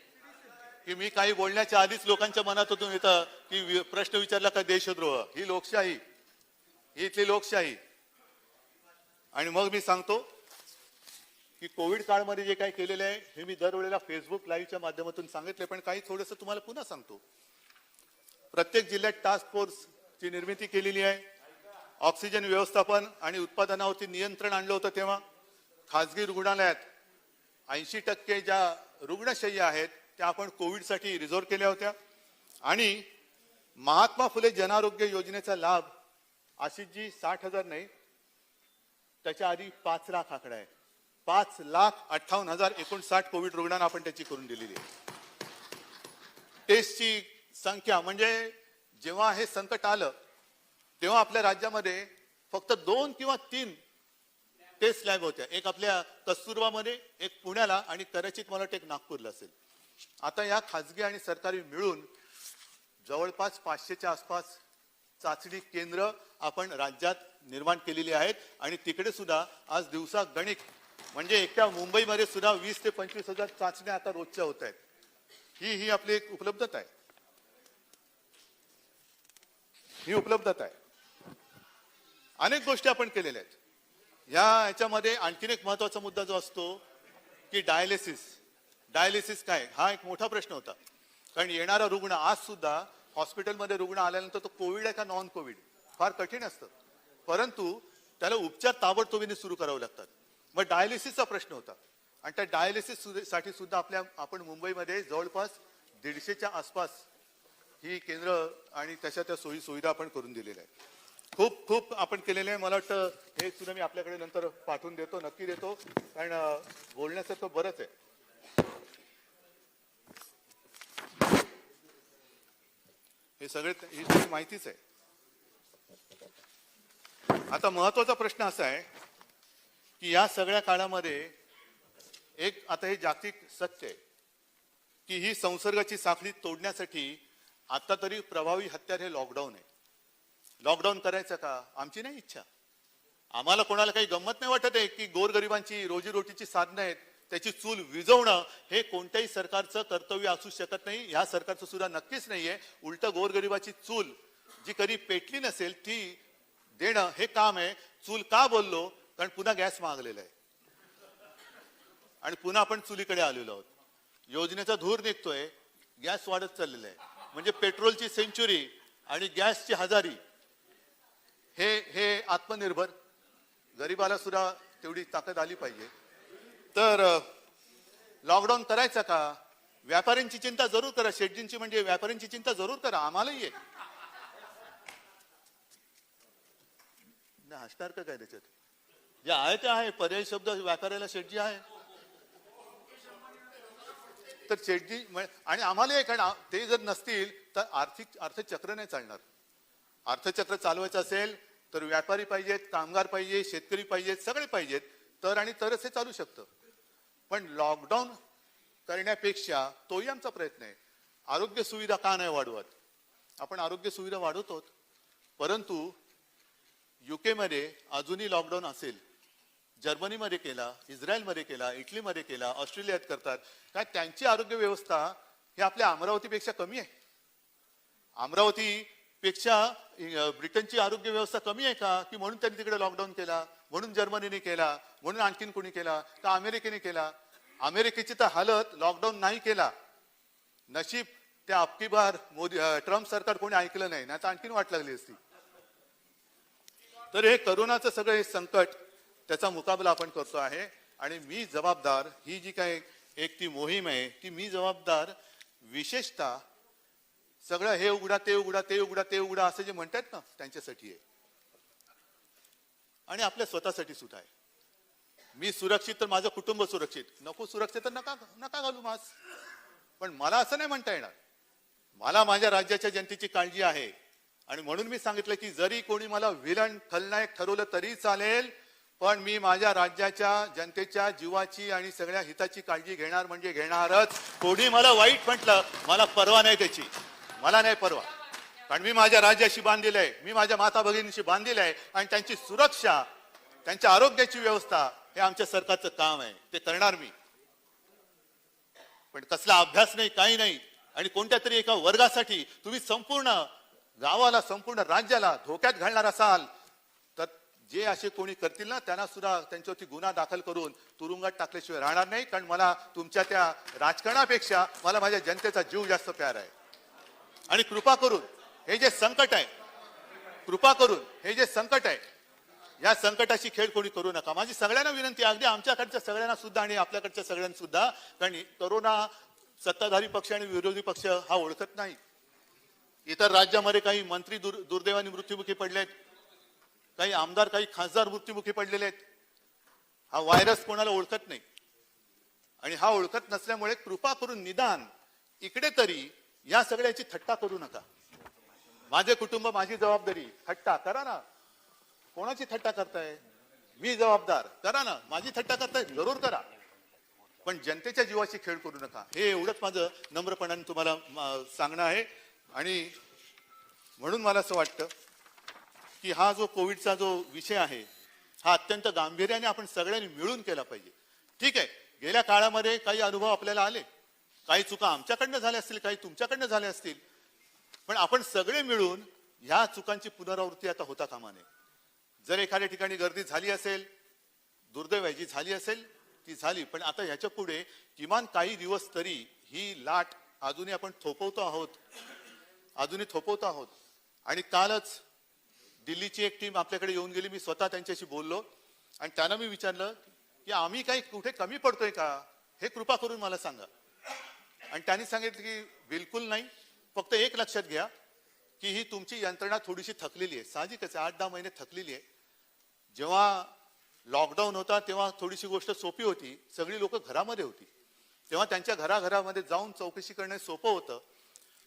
की मी काही बोलण्याच्या आधीच लोकांच्या मनातून येतं की प्रश्न विचारला का देशद्रोह. ही लोकशाही, ही इथली लोकशाही. आणि मग मी सांगतो की कोविड काळमध्ये जे काही केलेलं आहे हे मी दरवेळेला फेसबुक लाईव्हच्या माध्यमातून सांगितले, पण काही थोडंसं तुम्हाला पुन्हा सांगतो. प्रत्येक जिल्ह्यात टास्क फोर्सची निर्मिती केलेली आहे. ऑक्सिजन व्यवस्थापन आणि उत्पादनावरती नियंत्रण आणलं होतं. तेव्हा खासगी रुग्णालयात 80% ज्या रुग्णशय्या आहेत त्या आपण कोविडसाठी रिझर्व्ह केल्या होत्या. आणि महात्मा फुले जनारोग्य योजनेचा लाभ आशिषजी 60,000 नाही, त्याच्या आधी 5 लाख आकडा आहे. 5,58,059 कोविड रुग्णांना आपण त्याची करून दिलेली आहे. टेस्टची संख्या म्हणजे जेव्हा हे संकट आलं तेव्हा आपल्या राज्यामध्ये फक्त 2 किंवा 3 टेस्ट लॅब होत्या. एक आपल्या कस्तुरबामध्ये, एक पुण्याला आणि कदाचित मला वाटतं एक नागपूरला असेल. आता या खासगी आणि सरकारी मिळून जवळपास 500च्या आसपास चाचणी केंद्र आपण राज्यात निर्माण केलेली आहेत. आणि तिकडे सुद्धा आज दिवसा गणिक म्हणजे एकट्या मुंबईमध्ये सुद्धा 20 ते 25,000 चाचण्या आता रोजच्या होत आहेत. ही आपली एक उपलब्धता आहे. ही उपलब्धता आहे. अनेक गोष्टी आपण केलेल्या आहेत. याच्यामध्ये आणखीन एक महत्वाचा मुद्दा जो असतो की डायलिसिस काय, हा एक मोठा प्रश्न होता. कारण येणारा रुग्ण आज सुद्धा हॉस्पिटलमध्ये रुग्ण आल्यानंतर तो कोविड आहे का नॉन कोविड फार कठीण असतं, परंतु त्याला उपचार ताबडतोबीने सुरू करावे लागतात. मग डायलिसिसचा प्रश्न होता आणि त्या डायलिसिस साठी सुद्धा आपण मुंबईमध्ये जवळपास 150च्या आसपास ही केंद्र आणि त्या सोयी सुविधा आपण करून दिलेल्या आहेत. खूप आपण केलेले आहे. मला वाटतं हे सुद्धा मी आपल्याकडे नंतर पाठवून देतो, नक्की देतो, कारण बोलण्यासारखं बरंच आहे. ही सगळी माहितीच आहे. आता महत्वाचा प्रश्न असा आहे की या सगळ्या काळामध्ये आता हे जागतिक सत्य आहे की ही संसर्गाची साखळी तोडण्यासाठी आता तरी प्रभावी हत्यार हे लॉकडाऊन आहे. लॉकडाऊन करायचं का? आमची नाही इच्छा. आम्हाला कोणाला काही गंमत नाही वाटत आहे की गोरगरिबांची रोजीरोटीची साधनं आहेत त्याची चूल विझवणं हे कोणत्याही सरकारचं कर्तव्य असू शकत नाही. ह्या सरकारचं सुद्धा नक्कीच नाहीये. उलट गोरगरिबाची चूल जी कधी पेटली नसेल ती देणं हे काम आहे. चूल का बोललो? कारण पुन्हा गॅस मागलेला आहे आणि पुन्हा आपण चुलीकडे आलेलो आहोत. योजनेचा धूर निघतोय, गॅस वाढत चाललेला आहे. म्हणजे पेट्रोलची सेंचुरी आणि गॅसची हजारी. हे आत्मनिर्भर गरीबाला सुद्धा तेवढी ताकद आली पाहिजे. तर लॉकडाऊन करायचा का? व्यापाऱ्यांची चिंता जरूर करा. शेटजींची म्हणजे व्यापाऱ्यांची चिंता जरूर करा. आम्हालाही आहे. हसणार का काय त्याच्यात? जे आहे ते आहे. पर्यायी शब्द व्यापाऱ्याला शेटजी आहे. तर शेटजी आणि आम्हाला कारण ते जर नसतील तर अर्थचक्र नाही चालणार. अर्थचक्र चालवायचं असेल तर व्यापारी पाहिजेत, कामगार पाहिजे, शेतकरी पाहिजेत, सगळे पाहिजेत, तरच हे चालू शकतं. पण लॉकडाऊन करण्यापेक्षा तोही आमचा प्रयत्न आहे. आरोग्य सुविधा का नाही वाढवत? आपण आरोग्य सुविधा वाढवतो, परंतु युके मध्ये अजूनही लॉकडाऊन असेल. जर्मनीमध्ये केला, इस्रायलमध्ये केला, इटलीमध्ये केला, ऑस्ट्रेलियात करतात. काय त्यांची आरोग्य व्यवस्था ही आपल्या अमरावतीपेक्षा कमी आहे? अमरावती पेक्षा ब्रिटनची आरोग्य व्यवस्था कमी आहे का, की म्हणून त्यांनी तिकडे लॉकडाऊन केला, म्हणून जर्मनीने केला, म्हणून आणखीन कोणी केला का अमेरिकेने केला? अमेरिकेची तर हालत लॉकडाऊन नाही केला, नशीब त्या अबकी बार मोदी ट्रम्प सरकार कोणी ऐकलं नाही, तर आणखीन वाट लागली असती. तर हे करोनाचं सगळं हे संकट, त्याचा मुकाबला आपण करतो आहे. आणि मी जबाबदार, ही जी काही एक ती मोहीम आहे ती मी जबाबदार विशेषतः सगळं हे उघडा ते उघडा ते उघडा ते उघडा असं जे म्हणतात ना त्यांच्यासाठी आहे, आणि आपल्या स्वतःसाठी सुद्धा आहे. मी सुरक्षित तर माझं कुटुंब सुरक्षित, नको सुरक्षित तर नका नका घालू मास्क. पण मला असं नाही म्हणता येणार, मला माझ्या राज्याच्या जनतेची काळजी आहे. आणि म्हणून मी सांगितलं की जरी कोणी मला विलन खलनायक ठरवलं तरी चालेल, पण मी माझ्या राज्याच्या जनतेच्या जीवाची आणि सगळ्या हिताची काळजी घेणार म्हणजे घेणारच. कोणी मला वाईट म्हटलं, मला परवा नाही त्याची, मला नाही परवा. कारण मी माझ्या राज्याशी बांधलेलं आहे, मी माझ्या माता भगिनीशी बांधलेलं आहे, आणि त्यांची सुरक्षा, त्यांच्या आरोग्याची व्यवस्था हे आमच्या सरकारचं काम आहे, ते करणार मी. पण कसला अभ्यास नाही, काही नाही. आणि कोणत्या तरी एका वर्गासाठी तुम्ही संपूर्ण गावाला, संपूर्ण राज्याला धोक्यात घालणार असाल, तर जे असे कोणी करतील ना त्यांना सुद्धा त्यांच्यावरती गुन्हा दाखल करून तुरुंगात टाकल्याशिवाय राहणार नाही. कारण मला तुमच्या त्या राजकारणापेक्षा मला माझ्या जनतेचा जीव जास्त प्यारा आहे. आणि कृपा करून हे जे संकट आहे, कृपा करून हे जे संकट आहे, या संकटाशी खेळ कोणी करू नका. माझी सगळ्यांना विनंती आहे, अगदी आमच्याकडच्या सगळ्यांना सुद्धा आणि आपल्याकडच्या सगळ्यांना सुद्धा. कारण करोना सत्ताधारी पक्ष आणि विरोधी पक्ष हा ओळखत नाही. इतर राज्यामध्ये काही मंत्री दुर्दैवाने मृत्युमुखी पडलेत, काही आमदार, काही खासदार मृत्युमुखी पडलेले आहेत. हा व्हायरस कोणाला ओळखत नाही. आणि हा ओळखत नसल्यामुळे कृपा करून निदान इकडे तरी या सगळ्याची थट्टा करू नका. माझे कुटुंब, माझी जबाबदारी, थट्टा करा ना. कोणाची थट्टा करताय? मी जबाबदार, करा ना. माझी थट्टा करताय, जरूर करा, पण जनतेच्या जीवाची खेळ करू नका. हे एवढंच माझं नम्रपणाने तुम्हाला सांगणं आहे. आणि म्हणून मला असं वाटतं की हा जो कोविडचा जो विषय आहे हा अत्यंत गांभीर्याने आपण सगळ्यांनी मिळून केला पाहिजे. ठीक आहे, गेल्या काळामध्ये काही अनुभव आपल्याला आले, काही चुका आमच्याकडनं झाल्या असतील, काही तुमच्याकडनं झाल्या असतील, पण आपण सगळे मिळून ह्या चुकांची पुनरावृत्ती आता होता कामा नये. जर एखाद्या ठिकाणी गर्दी झाली असेल, दुर्दैवाची झाली असेल, ती झाली, पण आता ह्याच्या पुढे किमान काही दिवस तरी ही लाट अजूनही आपण थोपवतो आहोत, अजूनही थोपवतो आहोत. आणि कालच दिल्लीची एक टीम आपल्याकडे येऊन गेली. मी स्वतः त्यांच्याशी बोललो आणि त्यांना मी विचारलं की आम्ही काही कुठे कमी पडतोय का, हे कृपा करून मला सांगा. आणि त्यांनी सांगितलं की बिलकुल नाही, फक्त एक लक्षात घ्या की ही तुमची यंत्रणा थोडीशी थकलेली आहे. साहजिकच 8-10 महिने थकलेली आहे. जेव्हा लॉकडाऊन होता तेव्हा थोडीशी गोष्ट सोपी होती, सगळी लोक घरामध्ये होती, तेव्हा त्यांच्या घराघरामध्ये जाऊन चौकशी करणे सोपं होतं.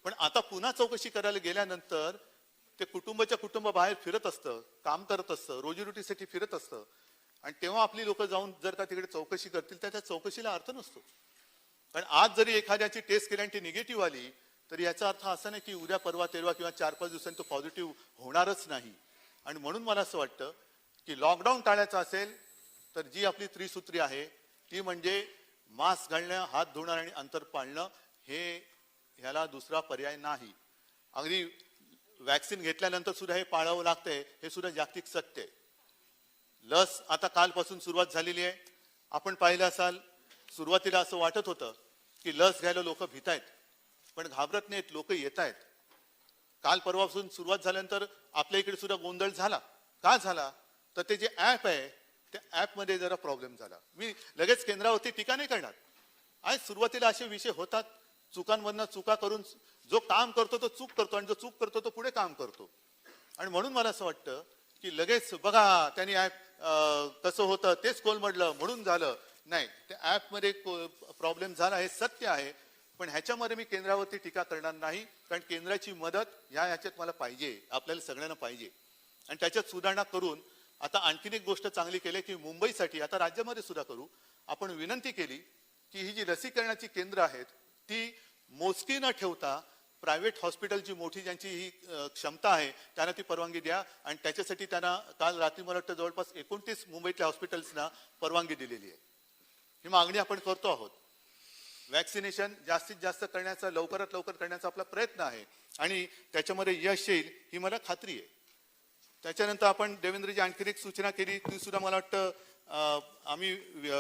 पण आता पुन्हा चौकशी करायला गेल्यानंतर ते कुटुंबाच्या कुटुंब बाहेर फिरत असतं, काम करत असतं, रोजीरोटीसाठी फिरत असतं, आणि तेव्हा आपली लोक जाऊन जर का तिकडे चौकशी करतील तर त्या चौकशीला अर्थ नसतो. कारण आज जरी एखाद्याची टेस्ट केली आणि ती निगेटिव्ह आली तर याचा अर्थ असा नाही की उद्या परवा तेरवा किंवा 4-5 दिवसांनी तो पॉझिटिव्ह होणारच नाही. आणि म्हणून मला असं वाटतं की लॉकडाऊन टाळायचं असेल तर जी आपली त्रिसूत्री आहे ती म्हणजे मास्क घालणं, हात धुणं आणि अंतर पाळणं, हे ह्याला दुसरा पर्याय नाही. अगदी वॅक्सिन घेतल्यानंतर सुद्धा हे पाळावं लागतंय, हे सुद्धा जागतिक सत्य आहे. लस आता कालपासून सुरुवात झालेली आहे. आपण पाहिलं असाल, सुरुवातीला असं वाटत होतं की लस घ्यायला लोक भीत आहेत, पण घाबरत नाहीत, लोक येत आहेत. काल परवापासून सुरुवात झाल्यानंतर आपल्या इकडे सुद्धा गोंधळ झाला. का झाला? तर ते जे ऍप आहे त्या ऍपमध्ये जरा प्रॉब्लेम झाला. मी लगेच केंद्रावरती टीका नाही करणार. आज सुरुवातीला असे विषय होतात, चुकांमधनं चुका करून जो काम करतो तो चूक करतो आणि जो चूक करतो तो पुढे काम करतो. आणि म्हणून मला असं वाटतं की लगेच बघा त्यांनी ऍप कसं होतं तेच कोलमडलं म्हणून झालं नाही. त्या ऍपमध्ये प्रॉब्लेम झाला हे सत्य आहे, पण ह्याच्यामध्ये मी केंद्रावरती टीका करणार नाही. कारण केंद्राची मदत ह्याच्यात मला पाहिजे, आपल्याला सगळ्यांना पाहिजे. आणि त्याच्यात सुधारणा करून आता आणखीन एक गोष्ट चांगली केली की मुंबईसाठी, आता राज्यामध्ये सुद्धा करू, आपण विनंती केली की ही जी लसीकरणाची केंद्र आहेत ती मोजकी न ठेवता प्रायव्हेट हॉस्पिटल जी मोठी ज्यांची ही क्षमता आहे त्यांना ती परवानगी द्या. आणि त्याच्यासाठी त्यांना काल रात्री मला वाटतं जवळपास 29 मुंबईतल्या हॉस्पिटल्सना परवानगी दिलेली आहे. ही मागणी आपण करतो आहोत. वॅक्सिनेशन जास्तीत जास्त करण्याचा, लवकरात लवकर करण्याचा आपला प्रयत्न आहे आणि त्याच्यामध्ये यश येईल ही मला खात्री आहे. त्याच्यानंतर आपण देवेंद्रजी आणखी एक सूचना केली, ती सुद्धा मला वाटतं आम्ही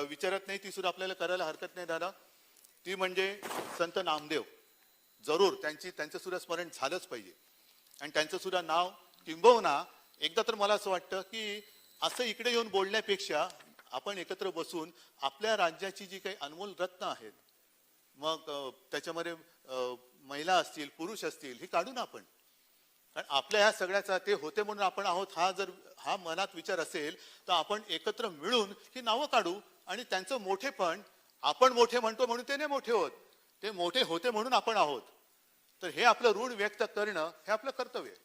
विचारत नाही, ती सुद्धा आपल्याला करायला हरकत नाही दादा. ती म्हणजे संत नामदेव. जरूर त्यांचं सुद्धा स्मरण झालंच पाहिजे आणि त्यांचं सुद्धा नाव किंबहुना एकदा तर मला असं वाटतं की असं इकडे येऊन बोलण्यापेक्षा आपण एकत्र बसून आपल्या राज्याची जी काही अनमोल रत्न आहेत, मग त्याच्यामध्ये महिला असतील, पुरुष असतील, ही काढू ना आपण. कारण आपल्या ह्या सगळ्याचा ते होते म्हणून आपण आहोत, हा मनात विचार असेल तर आपण एकत्र मिळून ही नावं काढू आणि त्यांचं मोठेपण, आपण मोठे म्हणतो म्हणून ते नाही मोठे होत, ते मोठे होते म्हणून आपण आहोत. तर हे आपलं ऋण व्यक्त करणं हे आपलं कर्तव्य आहे.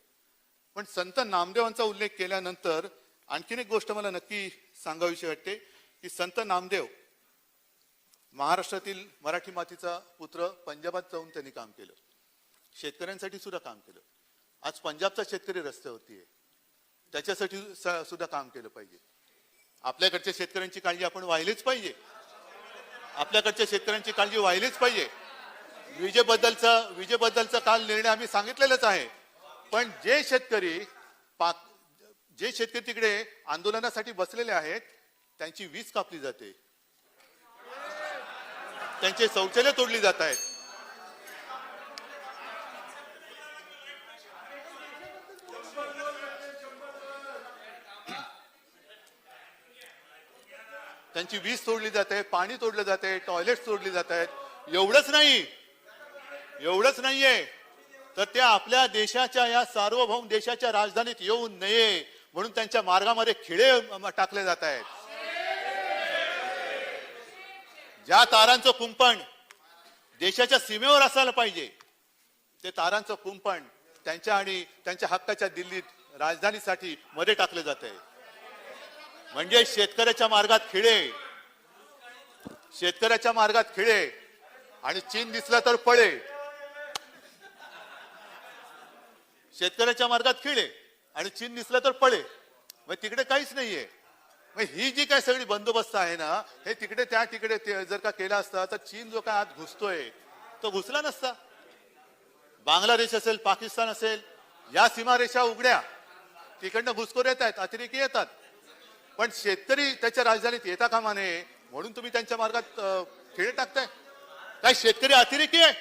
पण संत नामदेवांचा उल्लेख केल्यानंतर आणखीन एक गोष्ट मला नक्की सांगावीशी वाटते की संत नामदेव महाराष्ट्रातील मराठी मातीचा पुत्र, पंजाबात जाऊन त्यांनी काम केलं, शेतकऱ्यांसाठी सुद्धा काम केलं. आज पंजाबचा शेतकरी रस्त्यावरती आहे, त्याच्यासाठी सुद्धा काम केलं पाहिजे. आपल्याकडच्या शेतकऱ्यांची काळजी आपण व्हायलीच पाहिजे, आपल्याकडच्या शेतकऱ्यांची काळजी व्हायलीच पाहिजे. विजेबद्दलचा काल निर्णय आम्ही सांगितलेलाच आहे. पण जे शेतकरी तिकडे आंदोलनासाठी बसलेले आहेत त्यांची वीज कापली जाते, त्यांचे शौचालय तोडली जात आहेत. त्यांची वीज तोडली जाते, पाणी तोडलं जाते, टॉयलेट तोडली जात आहेत. एवढंच नाहीये तर त्या आपल्या देशाच्या, या सार्वभौम देशाच्या राजधानीत येऊ नये म्हणून त्यांच्या मार्गामध्ये खिळे टाकले जात आहेत. ज्या तारांचं कुंपण देशाच्या सीमेवर असायला पाहिजे ते तारांचं कुंपण त्यांच्या आणि त्यांच्या हक्काच्या दिल्लीत राजधानीसाठी मध्ये टाकले जात आहे. म्हणजे शेतकऱ्याच्या मार्गात खिळे आणि चीन दिसला तर पळे. शेतकऱ्याच्या मार्गात खिळे आणि चीन दिसला तर पळे. मग तिकडे काहीच नाहीये. मग ही जी काय सगळी बंदोबस्त आहे ना, हे तिकडे जर का केला असता तर चीन जो काय आत घुसतोय तो घुसला नसता. बांगलादेश असेल, पाकिस्तान असेल, या सीमारेषा उघड्या, तिकडनं घुसखोर येत आहेत, अतिरेकी येतात. पण शेतकरी त्याच्या राजधानीत येता कामा नये म्हणून तुम्ही त्यांच्या मार्गात खिळे टाकताय. काय शेतकरी अतिरेकी आहे?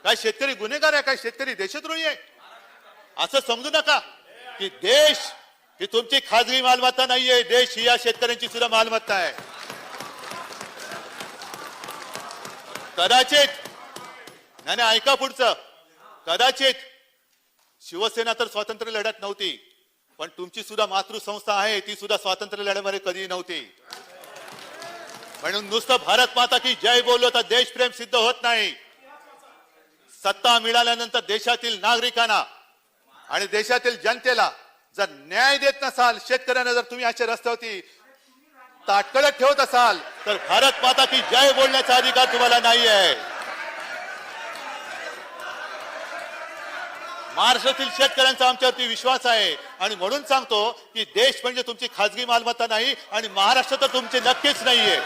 काय शेतकरी गुन्हेगार आहे? काय शेतकरी देशद्रोही आहे? असं समजू नका की देश ही तुमची खाजगी मालमत्ता नाहीये. देश ही या शेतकऱ्यांची सुद्धा मालमत्ता आहे. कदाचित, नाही ऐका पुढचं, कदाचित शिवसेना तर स्वातंत्र्य लढ्यात नव्हती, पण तुमची सुद्धा मातृसंस्था आहे, ती सुद्धा स्वातंत्र्य लढ्यामध्ये कधी नव्हती. म्हणून नुसतं भारत माता की जय बोललो तर देशप्रेम सिद्ध होत नाही. सत्ता मिळाल्यानंतर देशातील नागरिकांना आणि देशातील जनतेला जर न्याय देत नसाल, शेतकऱ्यांना जर तुम्ही अशा रस्त्यावरती ताटकळत ठेवत असाल तर भारत माता की जय बोलण्याचा अधिकार तुम्हाला नाही आहे. महाराष्ट्रातील शेतकऱ्यांचा आमच्यावरती विश्वास आहे आणि म्हणून सांगतो की देश म्हणजे तुमची खाजगी मालमत्ता नाही आणि महाराष्ट्र तर तुमचे नक्कीच नाहीये.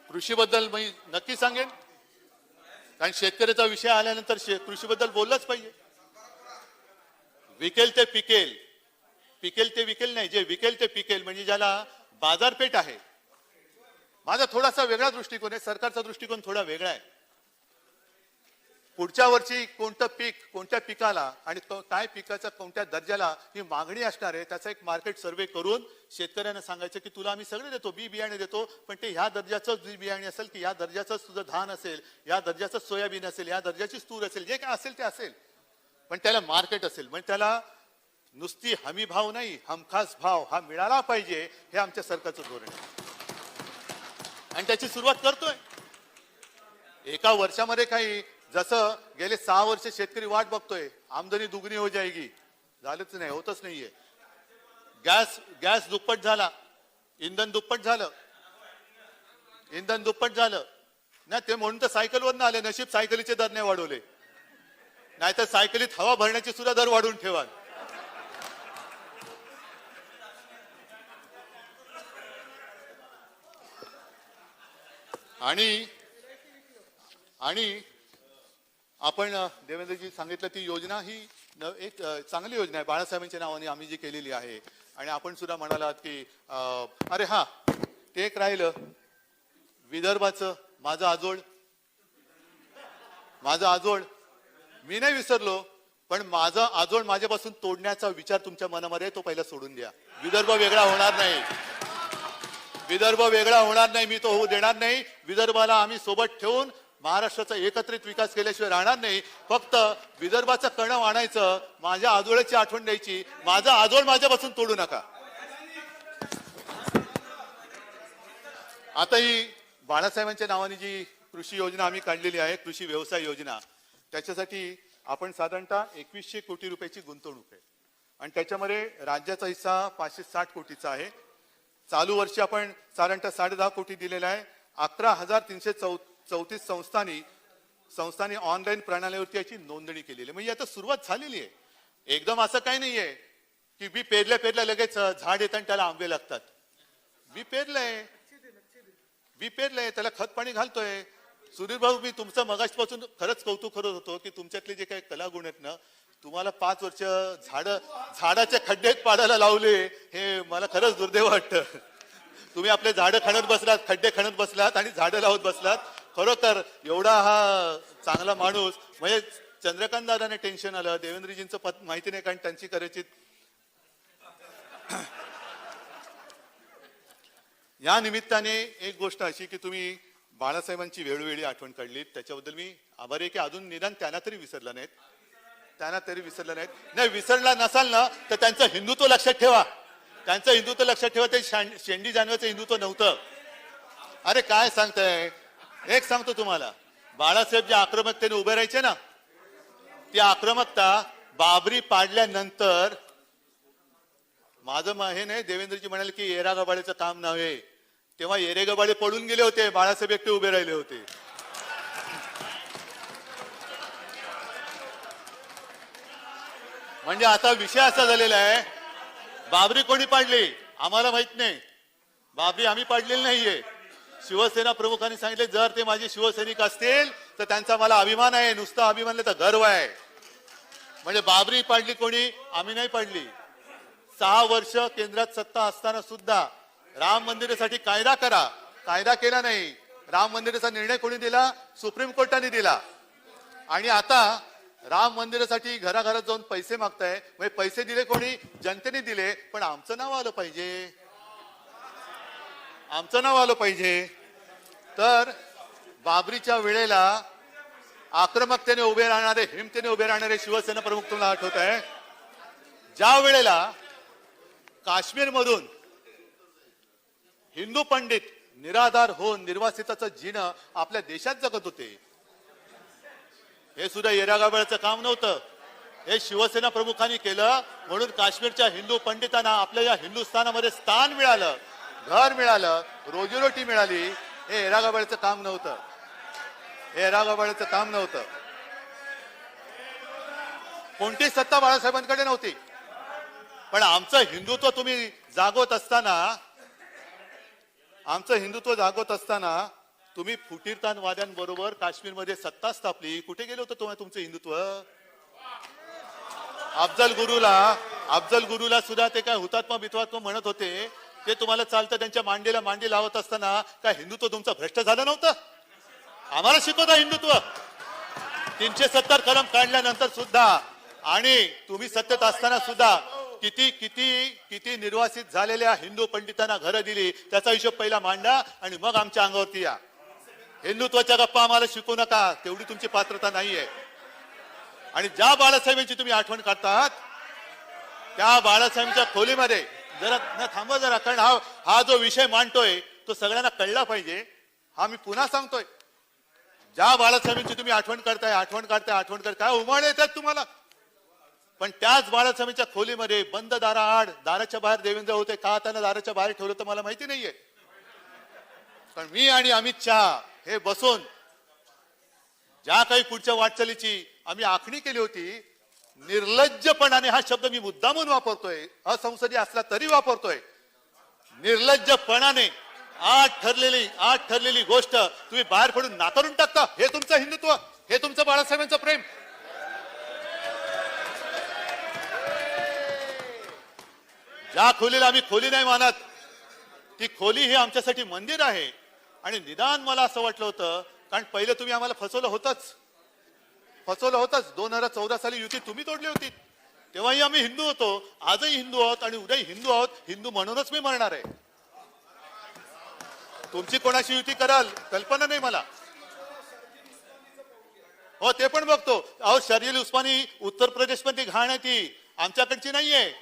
कृषीबद्दल मी नक्की सांगेन, कारण शेतकऱ्याचा विषय आल्यानंतर कृषीबद्दल बोललंच पाहिजे. विकेल ते पिकेल, पिकेल ते विकेल नाही, जे विकेल ते पिकेल म्हणजे ज्याला बाजारपेठ आहे. माझा थोडासा वेगळा दृष्टिकोन आहे, सरकारचा दृष्टिकोन थोडा वेगळा आहे. पुढच्या वर्षी कोणतं पीक, कोणत्या पिकाला आणि काय पिकाचा कोणत्या दर्जाला ही मागणी असणार आहे त्याचा एक मार्केट सर्व्हे करून शेतकऱ्यांना सांगायचं की तुला आम्ही सगळे देतो, बियाणे देतो, पण ते ह्या दर्जाचं बियाणे असेल की या दर्जाचं तुझं धान असेल, या दर्जाचं सोयाबीन असेल, या दर्जाची तूर असेल, जे काय असेल ते असेल, पण त्याला मार्केट असेल. म्हणजे त्याला नुसती हमी भाव नाही, हमखास भाव हा मिळाला पाहिजे, हे आमच्या सरकारचं धोरण आहे आणि त्याची सुरुवात करतोय. एका वर्षामध्ये काही जसं गेले 6 वर्ष शेतकरी वाट बघतोय आमदनी दुगणी हो जाएगी, झालंच नाही, होतच नाहीये. गॅस दुप्पट झाला, इंधन दुप्पट झालं ना, ते म्हणून तर सायकलवर आले. नशीब सायकलीचे दर नाही वाढवले, नाहीतर सायकलीत हवा भरण्याचे सुद्धा दर वाढवून ठेवा. आणि आणि आपण देवेंद्रजी सांगितलं ती योजना ही एक चांगली योजना आहे. बाळासाहेबांच्या नावाने आम्ही जी केलेली आहे. आणि आपण सुद्धा म्हणालात की अरे हा ते एक राहिलं विदर्भाचं माझं आजोळ मी नाही विसरलो, पण माझा आजोळ माझ्यापासून तोडण्याचा विचार तुमच्या मनामध्ये तो पहिला सोडून द्या. विदर्भ वेगळा होणार नाही. विदर्भ वेगळा होणार नाही. मी तो होऊ देणार नाही. विदर्भाला आम्ही सोबत ठेवून महाराष्ट्राचा एकत्रित विकास केल्याशिवाय राहणार नाही. फक्त विदर्भाचं कणव आणायचं, माझ्या आजोळाची आठवण द्यायची. माझा आजोळ माझ्यापासून तोडू नका. आता ही बाळासाहेबांच्या नावाने जी कृषी योजना आम्ही काढलेली आहे, कृषी व्यवसाय योजना, त्याच्यासाठी आपण साधारणतः 2100 कोटी रुपयाची गुंतवणूक आहे. आणि त्याच्यामध्ये राज्याचा हिस्सा 560 कोटीचा आहे. चालू वर्षी आपण साधारणतः 10.5 कोटी दिलेला आहे. 11,334 संस्थांनी ऑनलाईन प्रणालीवरती याची नोंदणी केलेली आहे. म्हणजे आता सुरुवात झालेली आहे. एकदम असं काही नाहीये की बी पेरल्या लगेच झाड येतं आणि त्याला आंबे लागतात. बी पेरलंय त्याला खत पाणी घालतोय. सुधीर भाऊ, मी तुमचं मगाचपासून खरंच कौतुक करत होतो की तुमच्यातले जे काही कलागुण आहेत ना, तुम्हाला 5 वर्ष झाडाचे खड्डे पाडायला लावले, हे मला खरंच दुर्दैव वाटतं. तुम्ही आपले झाडं खणत बसलात, खड्डे खणत बसलात आणि झाडं लावत बसलात. खरोखर एवढा हा चांगला माणूस, म्हणजे चंद्रकांत दादाने टेन्शन आलं, देवेंद्रजींचं पद माहिती नाही कारण त्यांची कदाचित. या निमित्ताने एक गोष्ट अशी की तुम्ही बाळासाहेबांची वेळोवेळी आठवण काढलीत, त्याच्याबद्दल मी आभारी आहे की अजून निदान त्यांना तरी विसरला नाहीत. नाही विसरला नसाल ना तर त्यांचं हिंदुत्व लक्षात ठेवा. ते शेंडी जानवेचं हिंदुत्व नव्हतं. अरे काय सांगताय. एक सांगतो तुम्हाला, बाळासाहेब ज्या आक्रमकतेने उभे राहायचे ना, ती आक्रमकता बाबरी पाडल्यानंतर माझं हे नाही, देवेंद्रजी म्हणाले की येरागबाळेचं काम नव्हे, तेव्हा येरेगबाळे पडून गेले होते, बाळासाहेब एकटे उभे राहिले होते. म्हणजे आता विषय असा झालेला आहे, बाबरी कोणी पाडली आम्हाला माहित नाही. बाबरी आम्ही पाडलेली नाहीये. शिवसेना प्रमुखांनी सांगितले जर ते माझे शिवसैनिक असतील तर त्यांचा मला अभिमान आहे, नुसता अभिमान तर गर्व आहे. म्हणजे बाबरी पाडली कोणी, आम्ही नाही पाडली. 6 वर्ष केंद्रात सत्ता असताना सुद्धा राम मंदिरासाठी कायदा करा, कायदा केला नाही. राम मंदिराचा निर्णय कोणी दिला, सुप्रीम कोर्टाने दिला. आणि आता राम मंदिरासाठी घराघरात जाऊन पैसे मागताय, म्हणजे पैसे दिले कोणी, जनतेने दिले, पण आमचं नाव आलं पाहिजे. तर बाबरीच्या वेळेला आक्रमकतेने उभे राहणारे, हिमतेने उभे राहणारे शिवसेना प्रमुख तुम्हाला आठवत आहे. ज्या वेळेला काश्मीरमधून हिंदू पंडित निराधार होऊन निर्वासिताचं जीणं आपल्या देशात जगत होते, हे सुद्धा येरागबाळेचं काम नव्हतं. हे शिवसेना प्रमुखांनी केलं. म्हणून काश्मीरच्या हिंदू पंडितांना आपल्या या हिंदुस्थानामध्ये स्थान मिळालं, घर मिळालं, रोजीरोटी मिळाली. हे येरागबाळेचं काम नव्हतं. कोणतीच सत्ता बाळासाहेबांकडे नव्हती. पण आमचं हिंदुत्व तुम्ही जागवत असताना तुम्ही फुटीरतावाद्यांबरोबर काश्मीरमध्ये सत्ता स्थापली. कुठे गेलो होतं तुम्हाला तुमचं हिंदुत्व? अफजल गुरुला सुद्धा ते काय हुतात्मा बित्वात्मा म्हणत होते, ते तुम्हाला चालतं. त्यांच्या मांडीला मांडी लावत असताना काय हिंदुत्व तुमचं भ्रष्ट झालं नव्हतं? आम्हाला शिकवता हिंदुत्व. 370 कलम काढल्यानंतर सुद्धा आणि तुम्ही सत्तेत असताना सुद्धा किती निर्वासित झालेल्या हिंदू पंडितांना घरं दिली, त्याचा हिशोब पहिला मांडा आणि मग आमच्या अंगावरती या. हिंदुत्वाच्या गप्पा आम्हाला शिकू नका, तेवढी तुमची पात्रता नाहीये. आणि ज्या बाळासाहेबांची तुम्ही आठवण काढतात त्या बाळासाहेबांच्या खोलीमध्ये जरा थांबा जरा, कारण हा जो विषय मांडतोय तो सगळ्यांना कळला पाहिजे. हा मी पुन्हा सांगतोय, ज्या बाळासाहेबांची तुम्ही आठवण करताय काय उमाळे येतात तुम्हाला. पण त्याच बाळासाहेबांच्या खोलीमध्ये बंद दाराआड, दाराच्या बाहेर देवेंद्र होते का, त्यांना दाराच्या बाहेर ठेवलं तर मला माहिती नाहीये. पण मी आणि अमित शहा हे बसून ज्या काही पुढच्या वाटचालीची आम्ही आखणी केली होती. निर्लज्जपणाने हा शब्द मी मुद्दामून वापरतोय, असंसदीय असला तरी वापरतोय. निर्लज्जपणाने आठ ठरलेली गोष्ट तुम्ही बाहेर पडून नाकारून टाकता. हे तुमचं हिंदुत्व, हे तुमचं बाळासाहेबांचं प्रेम. ज्या खोलीला आम्ही खोली नाही मानत, ती खोली ही आमच्यासाठी मंदिर आहे. आणि निदान मला असं वाटलं होतं, कारण पहिले तुम्ही आम्हाला फसवलं होतच. 2014 साली युती तुम्ही तोडली होती. तेव्हाही आम्ही हिंदू होतो, आजही हिंदू आहोत आणि उद्याही हिंदू आहोत. हिंदू म्हणूनच मी मरणार आहे. तुमची कोणाशी युती कराल कल्पना नाही मला. हो, ते पण बघतो. अहो, शर्जील उस्मानी उत्तर प्रदेश मध्ये घाण आहे, ती आमच्याकडची नाहीये.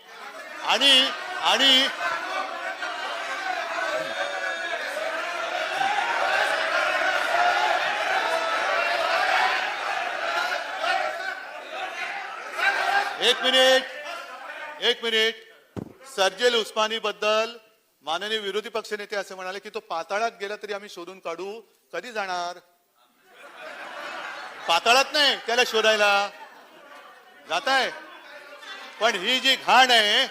आणि आणि एक मिनिट. शर्जील उस्मानी बद्दल माननीय विरोधी पक्षनेते असे म्हणाले की तो पाताळात गेला तरी आम्ही शोधून काढू. कधी जाणार? पाताळात नाही, त्याला शोधायला जाताय. पण ही जी घाण आहे,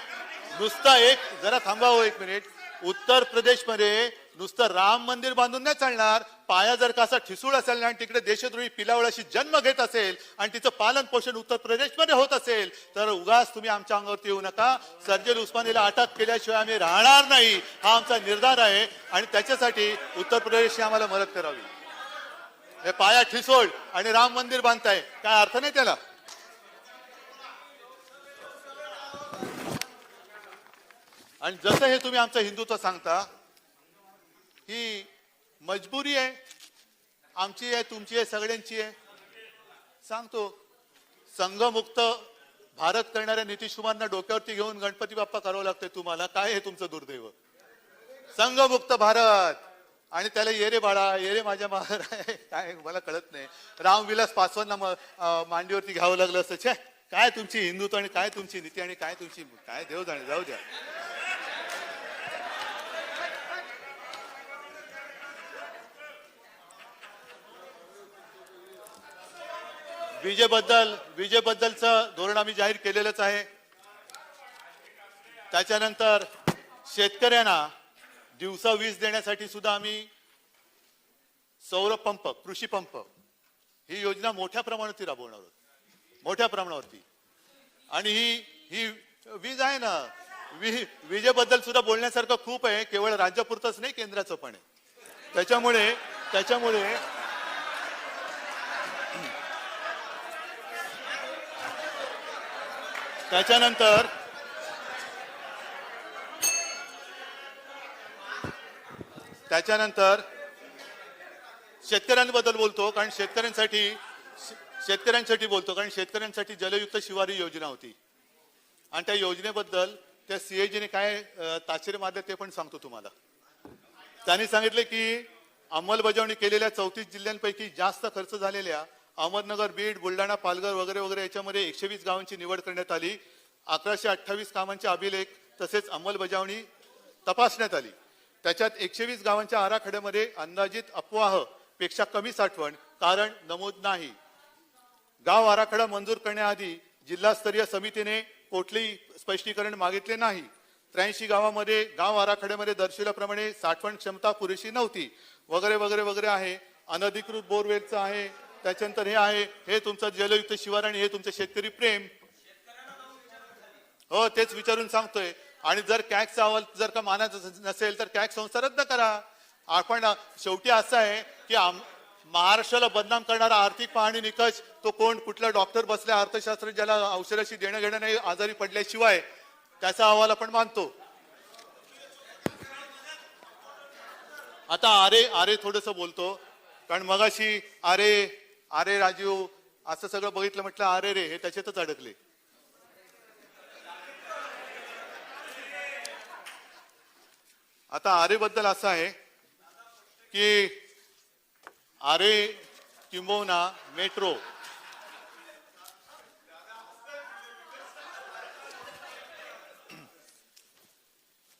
नुसतं जरा थांबावं एक मिनिट. उत्तर प्रदेश मध्ये नुसतं राम मंदिर बांधून नाही चालणार. पाया जर का असा ठिसूळ असेल ना, आणि तिकडे देशद्रोही पिलावळाशी जन्म घेत असेल आणि तिचं पालन पोषण उत्तर प्रदेशमध्ये होत असेल, तर उगाच तुम्ही आमच्या अंगावरती येऊ नका. शर्जील उस्मानीला अटक केल्याशिवाय आम्ही राहणार नाही, हा आमचा निर्धार आहे. आणि त्याच्यासाठी उत्तर प्रदेशने आम्हाला मदत करावी. हे पाया ठिसूळ आणि राम मंदिर बांधताय, काय अर्थ नाही त्याला. आणि जसं हे तुम्ही आमचं हिंदुत्व सांगता, ही मजबुरी आहे, आमची आहे, तुमची आहे, सगळ्यांची आहे. सांगतो, संघमुक्त भारत करणाऱ्या नितीश कुमारना डोक्यावरती घेऊन गणपती बाप्पा करावं लागतंय तुम्हाला. काय आहे तुमचं दुर्दैव? संघमुक्त भारत, आणि त्याला ये रे बाळा, ये रे माझ्या मार आहे, काय मला कळत नाही. रामविलास पासवानना मांडीवरती घ्यावं लागलं असं. छे, काय तुमची हिंदुत्व आणि काय तुमची नीती आणि काय तुमची, काय देव जाणे. जाऊ द्या. विजेबद्दलचं धोरण आम्ही जाहीर केलेलंच आहे. त्याच्यानंतर शेतकऱ्यांना दिवसा वीज देण्यासाठी सुद्धा आम्ही सौर पंप, कृषी पंप ही योजना मोठ्या प्रमाणावरती राबवणार आहोत. मोठ्या प्रमाणावरती. आणि ही वीज आहे ना, विजेबद्दल सुद्धा बोलण्यासारखं खूप आहे. केवळ राज्यापुरतंच नाही, केंद्राचं पण आहे. त्याच्यामुळे त्याच्यानंतर शेतकऱ्यांबद्दल बोलतो, कारण शेतकऱ्यांसाठी बोलतो, कारण शेतकऱ्यांसाठी जलयुक्त शिवारी योजना होती. आणि त्या योजनेबद्दल त्या सीएजीने काय ताशेरे मारले ते पण सांगतो तुम्हाला. त्यांनी सांगितले की अंमलबजावणी केलेल्या 34 जिल्ह्यांपैकी जास्त खर्च झालेल्या अहमदनगर, बीड, बुलढाणा, पालघर वगैरे वगैरे याच्यामध्ये 120 गावांची निवड करण्यात आली. 1128 कामांचे अभिलेख तसेच अंमलबजावणी तपासण्यात आली. त्याच्यात 120 गावांच्या आराखड्यामध्ये अंदाजित अफवाह पेक्षा कमी साठवण कारण नमूद नाही. गाव आराखडा मंजूर करण्याआधी जिल्हास्तरीय समितीने कुठलेही स्पष्टीकरण मागितले नाही. 83 गावामध्ये गाव आराखड्यामध्ये दर्शवल्याप्रमाणे साठवण क्षमता पुरेशी नव्हती, वगैरे वगैरे वगैरे आहे. अनधिकृत बोरवेलचं आहे. त्याच्यानंतर हे आहे, हे तुमचं जलयुक्त शिवार आणि हे तुमचं शेतकरी प्रेम. हो, तेच विचारून सांगतोय. आणि जर कॅगचा अहवाल जर का मानायचं नसेल तर कॅग संस्था रद्द करा. आपण शेवटी असं आहे की महाराष्ट्राला बदनाम करणारा आर्थिक पाहणी निकष तो कोण, कुठला डॉक्टर बसल्या अर्थशास्त्र ज्याला औषधाशी देणं घेणं नाही, आजारी पडल्याशिवाय त्याचा अहवाल आपण मानतो. आता आरे थोडस बोलतो, कारण मगाशी आरे राजीव असं सगळं बघितलं, म्हटलं अरे रे, हे त्याच्यातच अडकले. आता आरे बद्दल असं आहे की आरे किंबहुना मेट्रो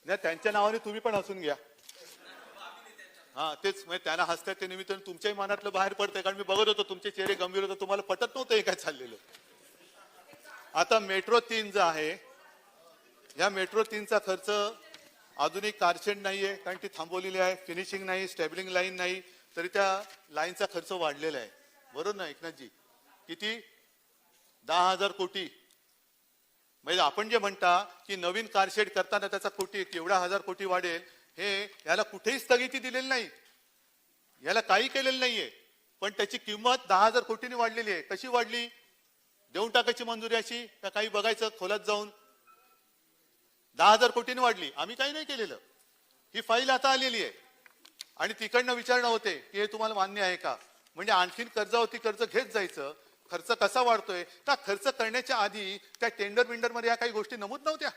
नाही, त्यांच्या नावाने तुम्ही पण हसून घ्या. हा तेच म्हणजे त्यांना हसतात ते निमित्तानं तुमच्याही मनातलं बाहेर पडतंय, कारण मी बघत होतो तुमचे चेहरे गंभीर होते, तुम्हाला पटत नव्हतं हे काय चाललेलं. आता मेट्रो 3 जो आहे, या मेट्रो 3चा खर्च आधुनिक कारशेड नाहीये, कारण ती थांबवलेली आहे, फिनिशिंग नाही, स्टेबलिंग लाईन नाही, तरी त्या लाईनचा खर्च वाढलेला आहे. बरोबर ना एकनाथजी? किती? 10,000 कोटी. म्हणजे आपण जे म्हणता की नवीन कारशेड करताना त्याचा कोटी केवढा 1000 कोटी वाढेल, हे याला कुठेही स्थगिती दिलेली नाही, याला काही केलेलं नाहीये, पण त्याची किंमत 10,000 कोटींनी वाढलेली आहे. कशी वाढली? देऊन टाकायची मंजुरी अशी का काही बघायचं खोलात जाऊन? 10,000 कोटींनी वाढली. आम्ही काही नाही केलेलं. ही फाईल आता आलेली आहे आणि तिकडनं विचारणं होते की हे तुम्हाला मान्य आहे का. म्हणजे आणखीन कर्जावरती कर्ज घेत जायचं. खर्च कसा वाढतोय? त्या खर्च करण्याच्या आधी त्या टेंडर बिंडर मध्ये या काही गोष्टी नमूद नव्हत्या,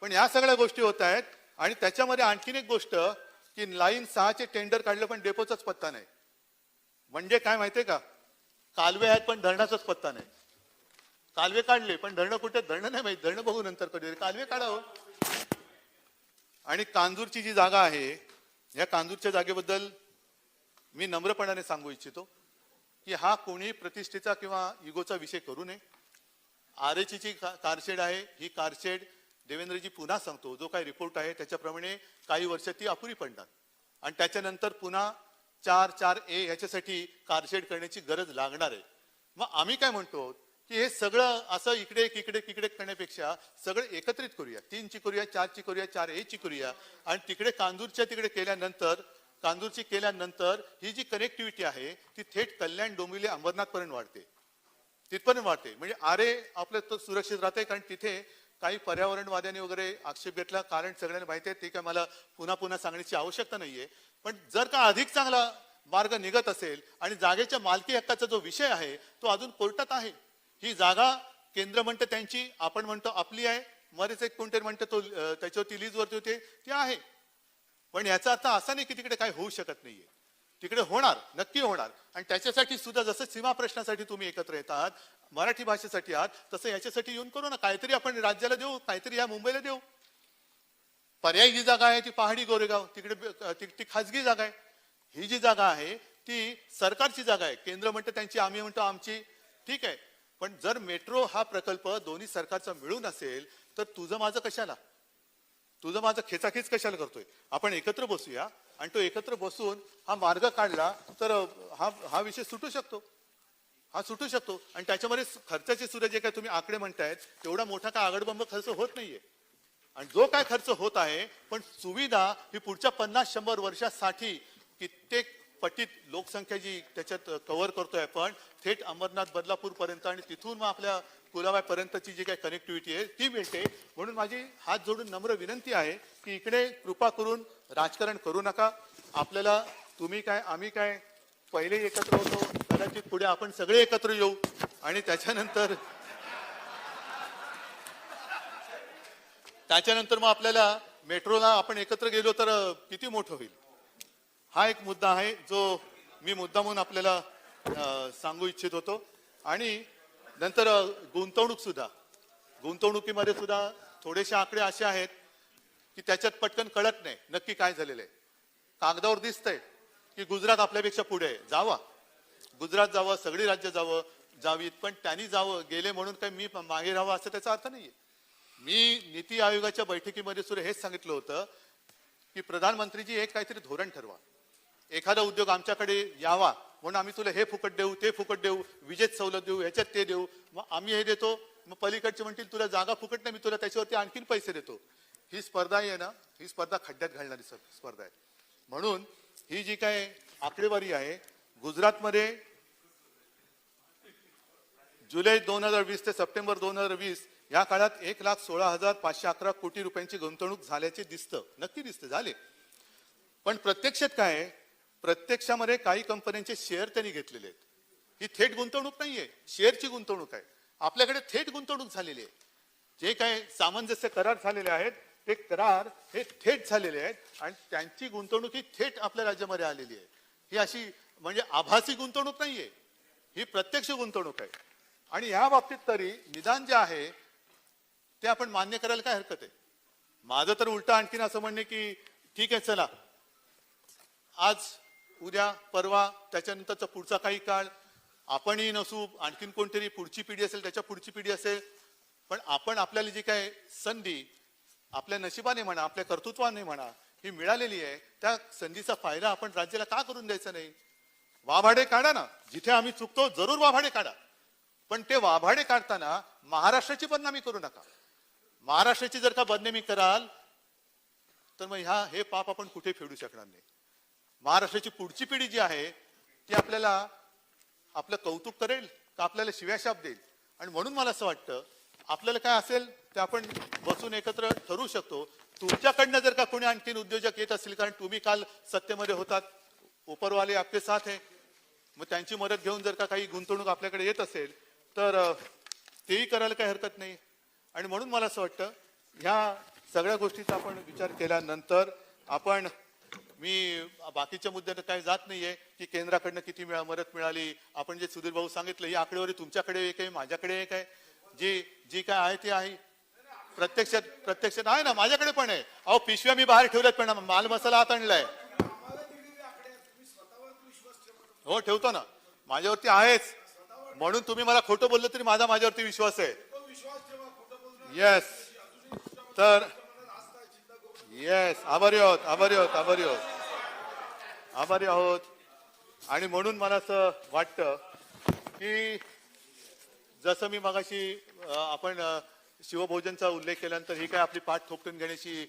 पण या सगळ्या गोष्टी होत आहेत. आणि त्याच्यामध्ये आणखीन एक गोष्ट की लाईन 6चे टेंडर काढलं पण डेपोचाच पत्ता नाही. म्हणजे काय माहितीये का? कालवे आहेत पण धरणाचाच पत्ता नाही. कालवे काढले पण धरणं कुठे? धरणं नाही माहिती. धरणं बघू नंतर कधी, कालवे काढावं. आणि कांजूरची जी जागा आहे, या कांजूरच्या जागेबद्दल मी नम्रपणाने सांगू इच्छितो की हा कोणी प्रतिष्ठेचा किंवा इगोचा विषय करू नये. आरएचची जी कारशेड आहे, ही कारशेड देवेंद्रजी पुन्हा सांगतो, जो काही रिपोर्ट आहे त्याच्याप्रमाणे काही वर्ष ती अपुरी पडणार आणि त्याच्यानंतर पुन्हा 4-4A ह्याच्यासाठी कारशेड करण्याची गरज लागणार आहे. मग आम्ही काय म्हणतो की हे सगळं असं इकडे इकडे तिकडे करण्यापेक्षा सगळं एकत्रित करूया. 3ची करूया, 4ची करूया, 4A ची करूया आणि तिकडे कांजूरच्या तिकडे केल्यानंतर, कांजूरची केल्यानंतर ही जी कनेक्टिव्हिटी आहे ती थेट कल्याण, डोंबिवली, अंबरनाथ पर्यंत वाढते, तिथपर्यंत वाढते. म्हणजे आरे आपलं तर सुरक्षित राहते, कारण तिथे काही पर्यावरणवाद्यांनी वगैरे आक्षेप घेतला, कारण सगळ्यांना माहिती आहे, ते काय मला पुन्हा पुन्हा सांगण्याची आवश्यकता नाहीये. पण जर का अधिक चांगला मार्ग निघत असेल आणि जागेच्या मालकी हक्काचा जो विषय आहे तो अजून कोर्टात आहे. ही जागा केंद्र म्हणते त्यांची, आपण म्हणतो आपली आहे, मरेच एक कोणतरी म्हणते तो त्याच्यावरती लीजवरती होते, ती आहे. पण याचा अर्थ असा नाही की तिकडे काही होऊ शकत नाहीये. तिकडे होणार, नक्की होणार. आणि त्याच्यासाठी सुद्धा जसं सीमा प्रश्नासाठी तुम्ही एकत्र येतात, मराठी भाषेसाठी आहात, तसं याच्यासाठी येऊन करू ना. काहीतरी आपण राज्याला देऊ, काहीतरी या मुंबईला देऊ. पर्यायी जी जागा आहे ती पहाडी गोरेगाव, तिकडे ती खाजगी जागा आहे. ही जी जागा आहे ती सरकारची जागा आहे. केंद्र म्हणते त्यांची, आम्ही म्हणतो आमची. ठीक आहे, पण जर मेट्रो हा प्रकल्प दोन्ही सरकारचा मिळून असेल तर तुझं माझं कशाला, तुझं माझं खेचाखेच कशाला करतोय? आपण एकत्र बसूया आणि तो एकत्र बसून हा मार्ग काढला तर हा विषय सुटू शकतो, हा सुटू शकतो. आणि त्याच्यामध्ये खर्चाचे सुद्धा जे काय तुम्ही आकडे म्हणतायत तेवढा मोठा काय आगडबंब खर्च होत नाहीये. आणि जो काय खर्च होत आहे, पण सुविधा ही पुढच्या 50-100 वर्षासाठी कित्येक पटीत लोकसंख्या जी त्याच्यात कव्हर करतोय आपण, थेट अंबरनाथ, बदलापूर पर्यंत आणि तिथून मग आपल्या कुलाबाई पर्यंतची जी काही कनेक्टिव्हिटी आहे ती मिळते. म्हणून माझी हात जोडून नम्र विनंती आहे की इकडे कृपा करून राजकारण करू नका. आपल्याला तुम्ही काय आम्ही काय पहिले एकत्र होतो, कदाचित पुढे आपण सगळे एकत्र येऊ आणि त्याच्यानंतर मग आपल्याला मेट्रोला आपण एकत्र गेलो तर किती मोठं होईल. हा एक मुद्दा आहे जो मी मुद्दा म्हणून आपल्याला सांगू इच्छित होतो. आणि नंतर गुंतवणुकीमध्ये सुद्धा थोडेसे आकडे असे आहेत की त्याच्यात पटकन कळत नाही नक्की काय झालेलं आहे. कागदावर दिसतंय की गुजरात आपल्यापेक्षा पुढे आहे. जावा, गुजरात जावं, सगळी राज्य जावीत, पण त्यांनी जावं गेले म्हणून काही मी मागे राहावं असं त्याचा अर्थ नाहीये. मी नीती आयोगाच्या बैठकीमध्ये सुद्धा हेच सांगितलं होतं की प्रधानमंत्रीजी एक काहीतरी धोरण ठरवा. एखादा उद्योग आमच्याकडे यावा म्हणून आम्ही तुला हे फुकट देऊ, ते फुकट देऊ, विजेत सवलत देऊ, ह्याच्यात ते देऊ, मग आम्ही हे देतो, मग पलीकडचे म्हणतील तुला जागा फुकट नाही, मी तुला त्याच्यावरती आणखीन पैसे देतो. ही स्पर्धा आहे ना, ही स्पर्धा खड्ड्यात घालणारी स्पर्धा आहे. म्हणून ही जी काय आकडेवारी आहे, गुजरातमध्ये जुलै 2020 ते सप्टेंबर 2020 या काळात 1,16,511 कोटी रुपयांची गुंतवणूक झाल्याचे दिसतं, नक्की दिसतं, झाले. पण प्रत्यक्षात काय आहे, प्रत्यक्षामध्ये काही कंपन्यांचे शेअर त्यांनी घेतलेले आहेत. ही थेट गुंतवणूक नाहीये, शेअरची गुंतवणूक आहे. आपल्याकडे थेट गुंतवणूक झालेली आहे. जे काही सामंजस्य करार झालेले आहेत ते करार हे थेट झालेले आहेत आणि त्यांची गुंतवणूक ही थेट आपल्या राज्यामध्ये आलेली आहे. ही अशी म्हणजे आभासी गुंतवणूक नाहीये, ही प्रत्यक्ष गुंतवणूक आहे. आणि या बाबतीत तरी निदान जे आहे ते आपण मान्य करायला काय हरकत आहे. माझं तर उलट आणखीन असं म्हणणे की ठीक आहे चला आज उद्या परवा त्याच्यानंतरचा पुढचा काही काळ आपणही नसू, आणखीन कोणतरी पुढची पिढी असेल, त्याच्या पुढची पिढी असेल, पण आपण आपल्याला जी काय संधी आपल्या नशिबाने म्हणा, आपल्या कर्तृत्वाने म्हणा ही मिळालेली आहे, त्या संधीचा फायदा आपण राज्याला का करून द्यायचा नाही? वाभाडे काढा ना, जिथे आम्ही चुकतो जरूर वाभाडे काढा, पण ते वाभाडे काढताना महाराष्ट्राची बदनामी करू नका. महाराष्ट्राची जर का बदनामी कराल तर मग हे पाप आपण कुठे फेडू शकणार नाही. महाराष्ट्राची पुढची पिढी जी आहे ती आपल्याला आपलं कौतुक करेल का आपल्याला शिव्याशाप देईल? आणि म्हणून मला असं वाटतं आपल्याला काय असेल ते आपण बसून एकत्र ठरवू शकतो. तुमच्याकडनं जर का कोणी आणखीन उद्योजक येत असतील, कारण तुम्ही काल सत्तेमध्ये होतात, उपरवाले आपके साथ आहे, मग त्यांची मदत घेऊन जर का काही गुंतवणूक आपल्याकडे येत असेल तर तेही करायला काही हरकत नाही. आणि म्हणून मला असं वाटतं ह्या सगळ्या गोष्टीचा आपण विचार केल्यानंतर आपण मी बाकीच्या मुद्द्यात काही जात नाहीये की केंद्राकडनं किती मदत मिळाली. आपण जे सुधीर भाऊ सांगितलं ही आकडेवारी तुमच्याकडे एक आहे, माझ्याकडे एक आहे, जी काय आहे ती आहे. प्रत्यक्षात आहे ना, माझ्याकडे पण आहे. अहो पिशव्या मी बाहेर ठेवल्यात, पण माल मसाला आत आणलाय. हो ठेवतो ना, माझ्यावरती आहेच. म्हणून तुम्ही मला खोटं बोललं तरी माझ्यावरती विश्वास आहे. येस, तर येस, आभारी आहोत. आणि म्हणून मला असं वाटतं की जसं मी मगाशी आपण शिवभोजनचा उल्लेख केल्यानंतर ही काय आपली पाठ थोपटून घेण्याची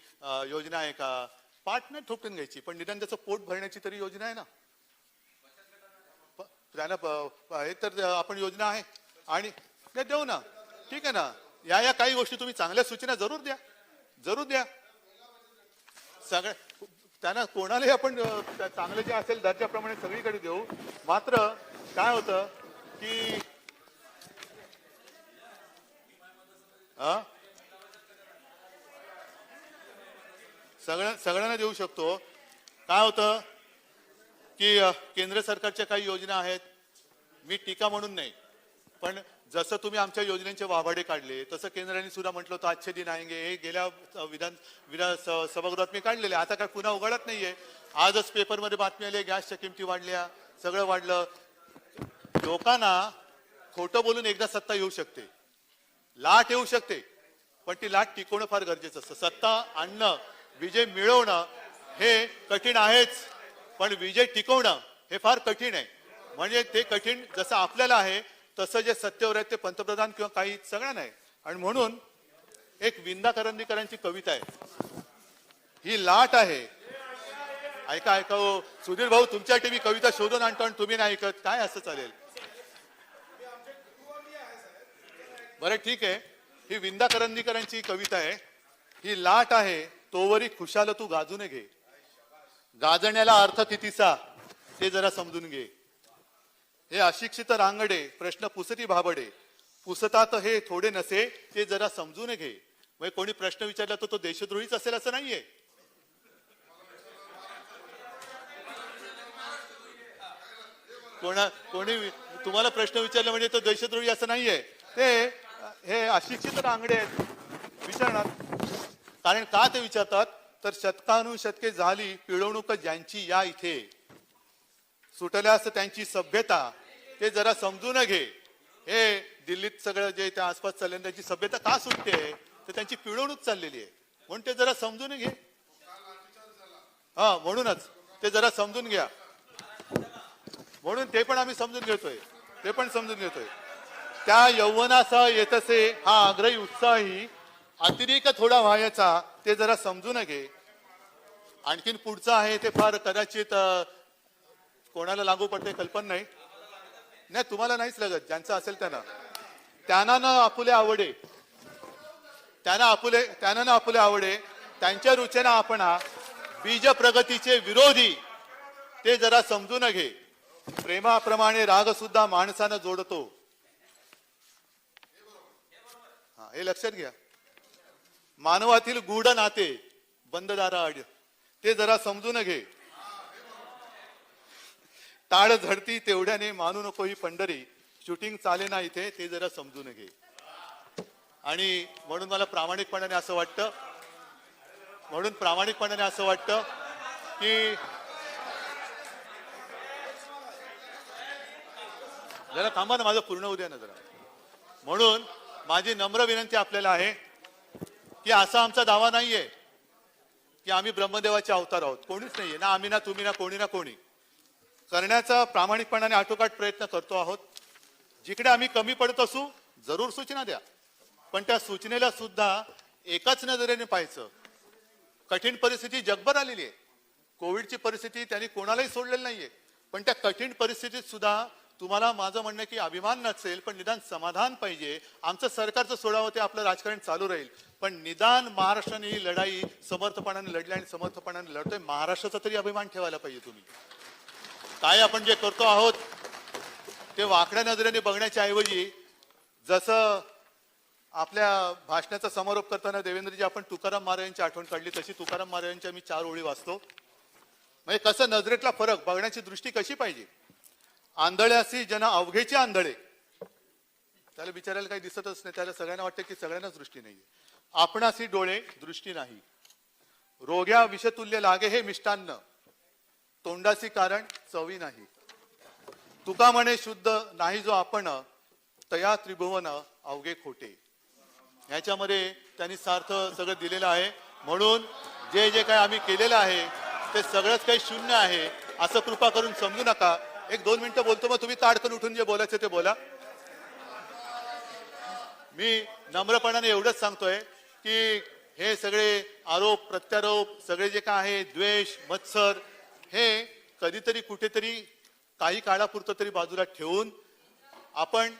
योजना आहे का? पाठ नाही थोपटून घ्यायची, पण निदान त्याचं पोट भरण्याची तरी योजना आहे ना. त्यांना हे तर आपण योजना आहे आणि ते देऊ ना, ठीक आहे ना. या काही गोष्टी तुम्ही चांगल्या सूचना जरूर द्या. सगळ्या त्यांना कोणालाही आपण चांगलं जे असेल दर्जाप्रमाणे सगळीकडे देऊ. मात्र काय होतं की सगळ्यांना देऊ शकतो. काय होतं की केंद्र सरकारच्या काही योजना आहेत, मी टीका म्हणून नाही, पण जसं तुम्ही आमच्या योजनेचे वाभाडे काढले तसं केंद्राने सुद्धा म्हटलं होतं अच्छे दिन आएंगे. हे गेल्या विधान सभागृहात मी काढलेले, आता काय पुन्हा उघडत नाहीये. आजच पेपरमध्ये बातमी आली, गॅसच्या किमती वाढल्या, सगळं वाढलं. लोकांना खोटं बोलून एकदा सत्ता येऊ शकते, लाट येऊ शकते, पण ती लाट टिकवणं फार गरजेचं असतं. सत्ता आणणं, विजय मिळवणं हे कठीण आहेच, पण विजय टिकवणं हे फार कठीण आहे. म्हणजे ते कठीण जसं आपल्याला आहे तसं जे सत्तेवर आहेत ते पंतप्रधान किंवा काही सगळ्यांना आहे. आणि म्हणून एक विंदा करंदीकरांची कविता आहे, ही लाट आहे. ऐका हो सुधीर भाऊ, तुमच्यासाठी मी कविता शोधून आणतो आणि तुम्ही नाही ऐकत, काय असं चालेल? बरं ठीक आहे, ही विंदा करंदीकरांची कविता आहे. ही लाट आहे तोवरी खुशाल तू गाजून घे, गाजण्याला अर्थ कितीचा ते जरा समजून घे. हे अशिक्षित रांगडे प्रश्न पुसती भाबडे, पुसतात हे थोडे नसे ते जरा समजून घे. म्हणजे कोणी प्रश्न विचारला तर तो देशद्रोहीच असेल असं नाहीये. कोणी तुम्हाला प्रश्न विचारला म्हणजे तो देशद्रोही असं नाहीये. ते हे अशिक्षित रांगडे आहेत विचारणार. कारण का ते विचारतात तर शतकानुशतके झाली पिळवणूक ज्यांची या इथे, सुटल्यास त्यांची सभ्यता ते जरा समजून घे. हे दिल्लीत सगळं जे त्या आसपास चालले त्यांची सभ्यता का सुटते तर त्यांची पिळवणूक चाललेली आहे, म्हणून ते जरा समजून घे. म्हणूनच ते जरा समजून घ्या. म्हणून ते पण आम्ही समजून घेतोय. त्या यौवनासह येतसे हा आग्रही उत्साही, अतिरेक थोडा व्हायचा ते जरा समजून घे. आणखीन पुढचं आहे ते फार कदाचित कोणाला लागू पडते कल्पना नाही, तुम्हाला नाहीच लागत, ज्यांचं असेल त्यांना न आपुले आवडे, त्यांना आपुले आवडे, त्यांच्या रुचेना आपणा बीज प्रगतीचे विरोधी ते जरा समजून घे. प्रेमाप्रमाणे राग सुद्धा माणसानं जोडतो. हे लक्षात घ्या. मानवातील गूढ नाते बंददारा आड ते जरा समजून घे. टाळ झडती तेवढ्याने मानू नको ही पंढरी, शूटिंग चाले ना इथे ते जरा समजून घे. आणि म्हणून मला प्रामाणिकपणाने असं वाटतं की जरा थांबा ना, माझं पूर्ण होऊ द्या ना जरा. म्हणून माझी नम्र विनंती आपल्याला आहे की असा आमचा दावा नाहीये की आम्ही ब्रह्मदेवाचे अवतार आहोत. कोणीच नाहीये, ना आम्ही, ना तुम्ही, ना कोणी करण्याचा प्रामाणिकपणाने आटोकाट प्रयत्न करतो आहोत. जिकडे आम्ही कमी पडत असू जरूर सूचना द्या, पण त्या सूचनेला सुद्धा एकाच नजरेने पाहायचं. कठीण परिस्थिती जगभर आलेली आहे. कोविडची परिस्थिती त्यांनी कोणालाही सोडलेली नाहीये, पण त्या कठीण परिस्थितीत सुद्धा तुम्हाला माझं म्हणणं की अभिमान नसेल पण निदान समाधान पाहिजे. आमचं सरकारचं सोडावं, ते आपलं राजकारण चालू राहील, पण निदान महाराष्ट्राने ही लढाई समर्थपणाने लढली आणि समर्थपणाने लढतोय. महाराष्ट्राचा तरी अभिमान ठेवायला पाहिजे. तुम्ही काय आपण जे करतो आहोत ते वाकड्या नजरेने बघण्याच्या ऐवजी, जसं आपल्या भाषणाचा समारोप करताना देवेंद्रजी आपण तुकाराम महाराजांची आठवण काढली, तशी तुकाराम महाराजांच्या मी 4 ओळी वाचतो. म्हणजे कसं नजरेतला फरक, बघण्याची दृष्टी कशी पाहिजे. आंधळ्यासी जना अवघेचे आंधळे, त्याला बिचारायला काही दिसतच नाही, त्याला सगळ्यांना वाटतं की सगळ्यांनाच दृष्टी नाहीये. आपणासी डोळे दृष्टी नाही, रोग्या विषतुल्य लागे हे मिष्टान्न, तोंडासी कारण चवी नाही. तुका म्हणे शुद्ध नाही जो आपण, तया त्रिभुवन अवघे खोटे. ह्याच्यामध्ये त्यांनी सार्थ सगळं दिलेलं आहे. म्हणून जे जे काही आम्ही केलेलं आहे ते सगळंच काही शून्य आहे असं कृपा करून समजू नका. 1-2 मिनिटं बोलतो, मग तुम्ही ताडकन उठून जे बोलायचं ते बोला. मी नम्रपणाने एवढंच सांगतोय की हे सगळे आरोप प्रत्यारोप सगळे जे काय आहे, द्वेष मत्सर, हे कधीतरी कुठेतरी काही काळापुरतं तरी बाजूला ठेवून आपण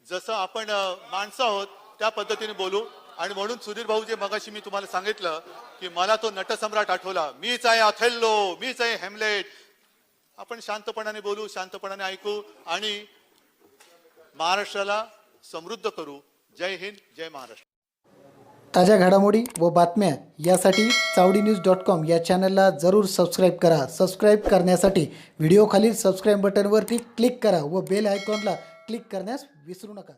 जसं आपण माणसं आहोत त्या पद्धतीने बोलू. आणि म्हणून सुधीर भाऊ, जे मगाशी मी तुम्हाला सांगितलं की मला तो नटसम्राट आठवला, मीच आहे अथेल्लो, मीच आहे हेमलेट. आपण शांतपणाने बोलू, शांतपणाने ऐकू आणि महाराष्ट्राला समृद्ध करू. जय हिंद, जय महाराष्ट्र. ताज्या घडामोडी व बातम्या यासाठी चावडीन्यूज.com या चॅनलला जरूर सबस्क्राईब करा. सबस्क्राईब करण्यासाठी व्हिडिओ खालील सबस्क्राईब बटनवरती क्लिक करा व बेल आयकॉनला क्लिक करण्यास विसरू नका.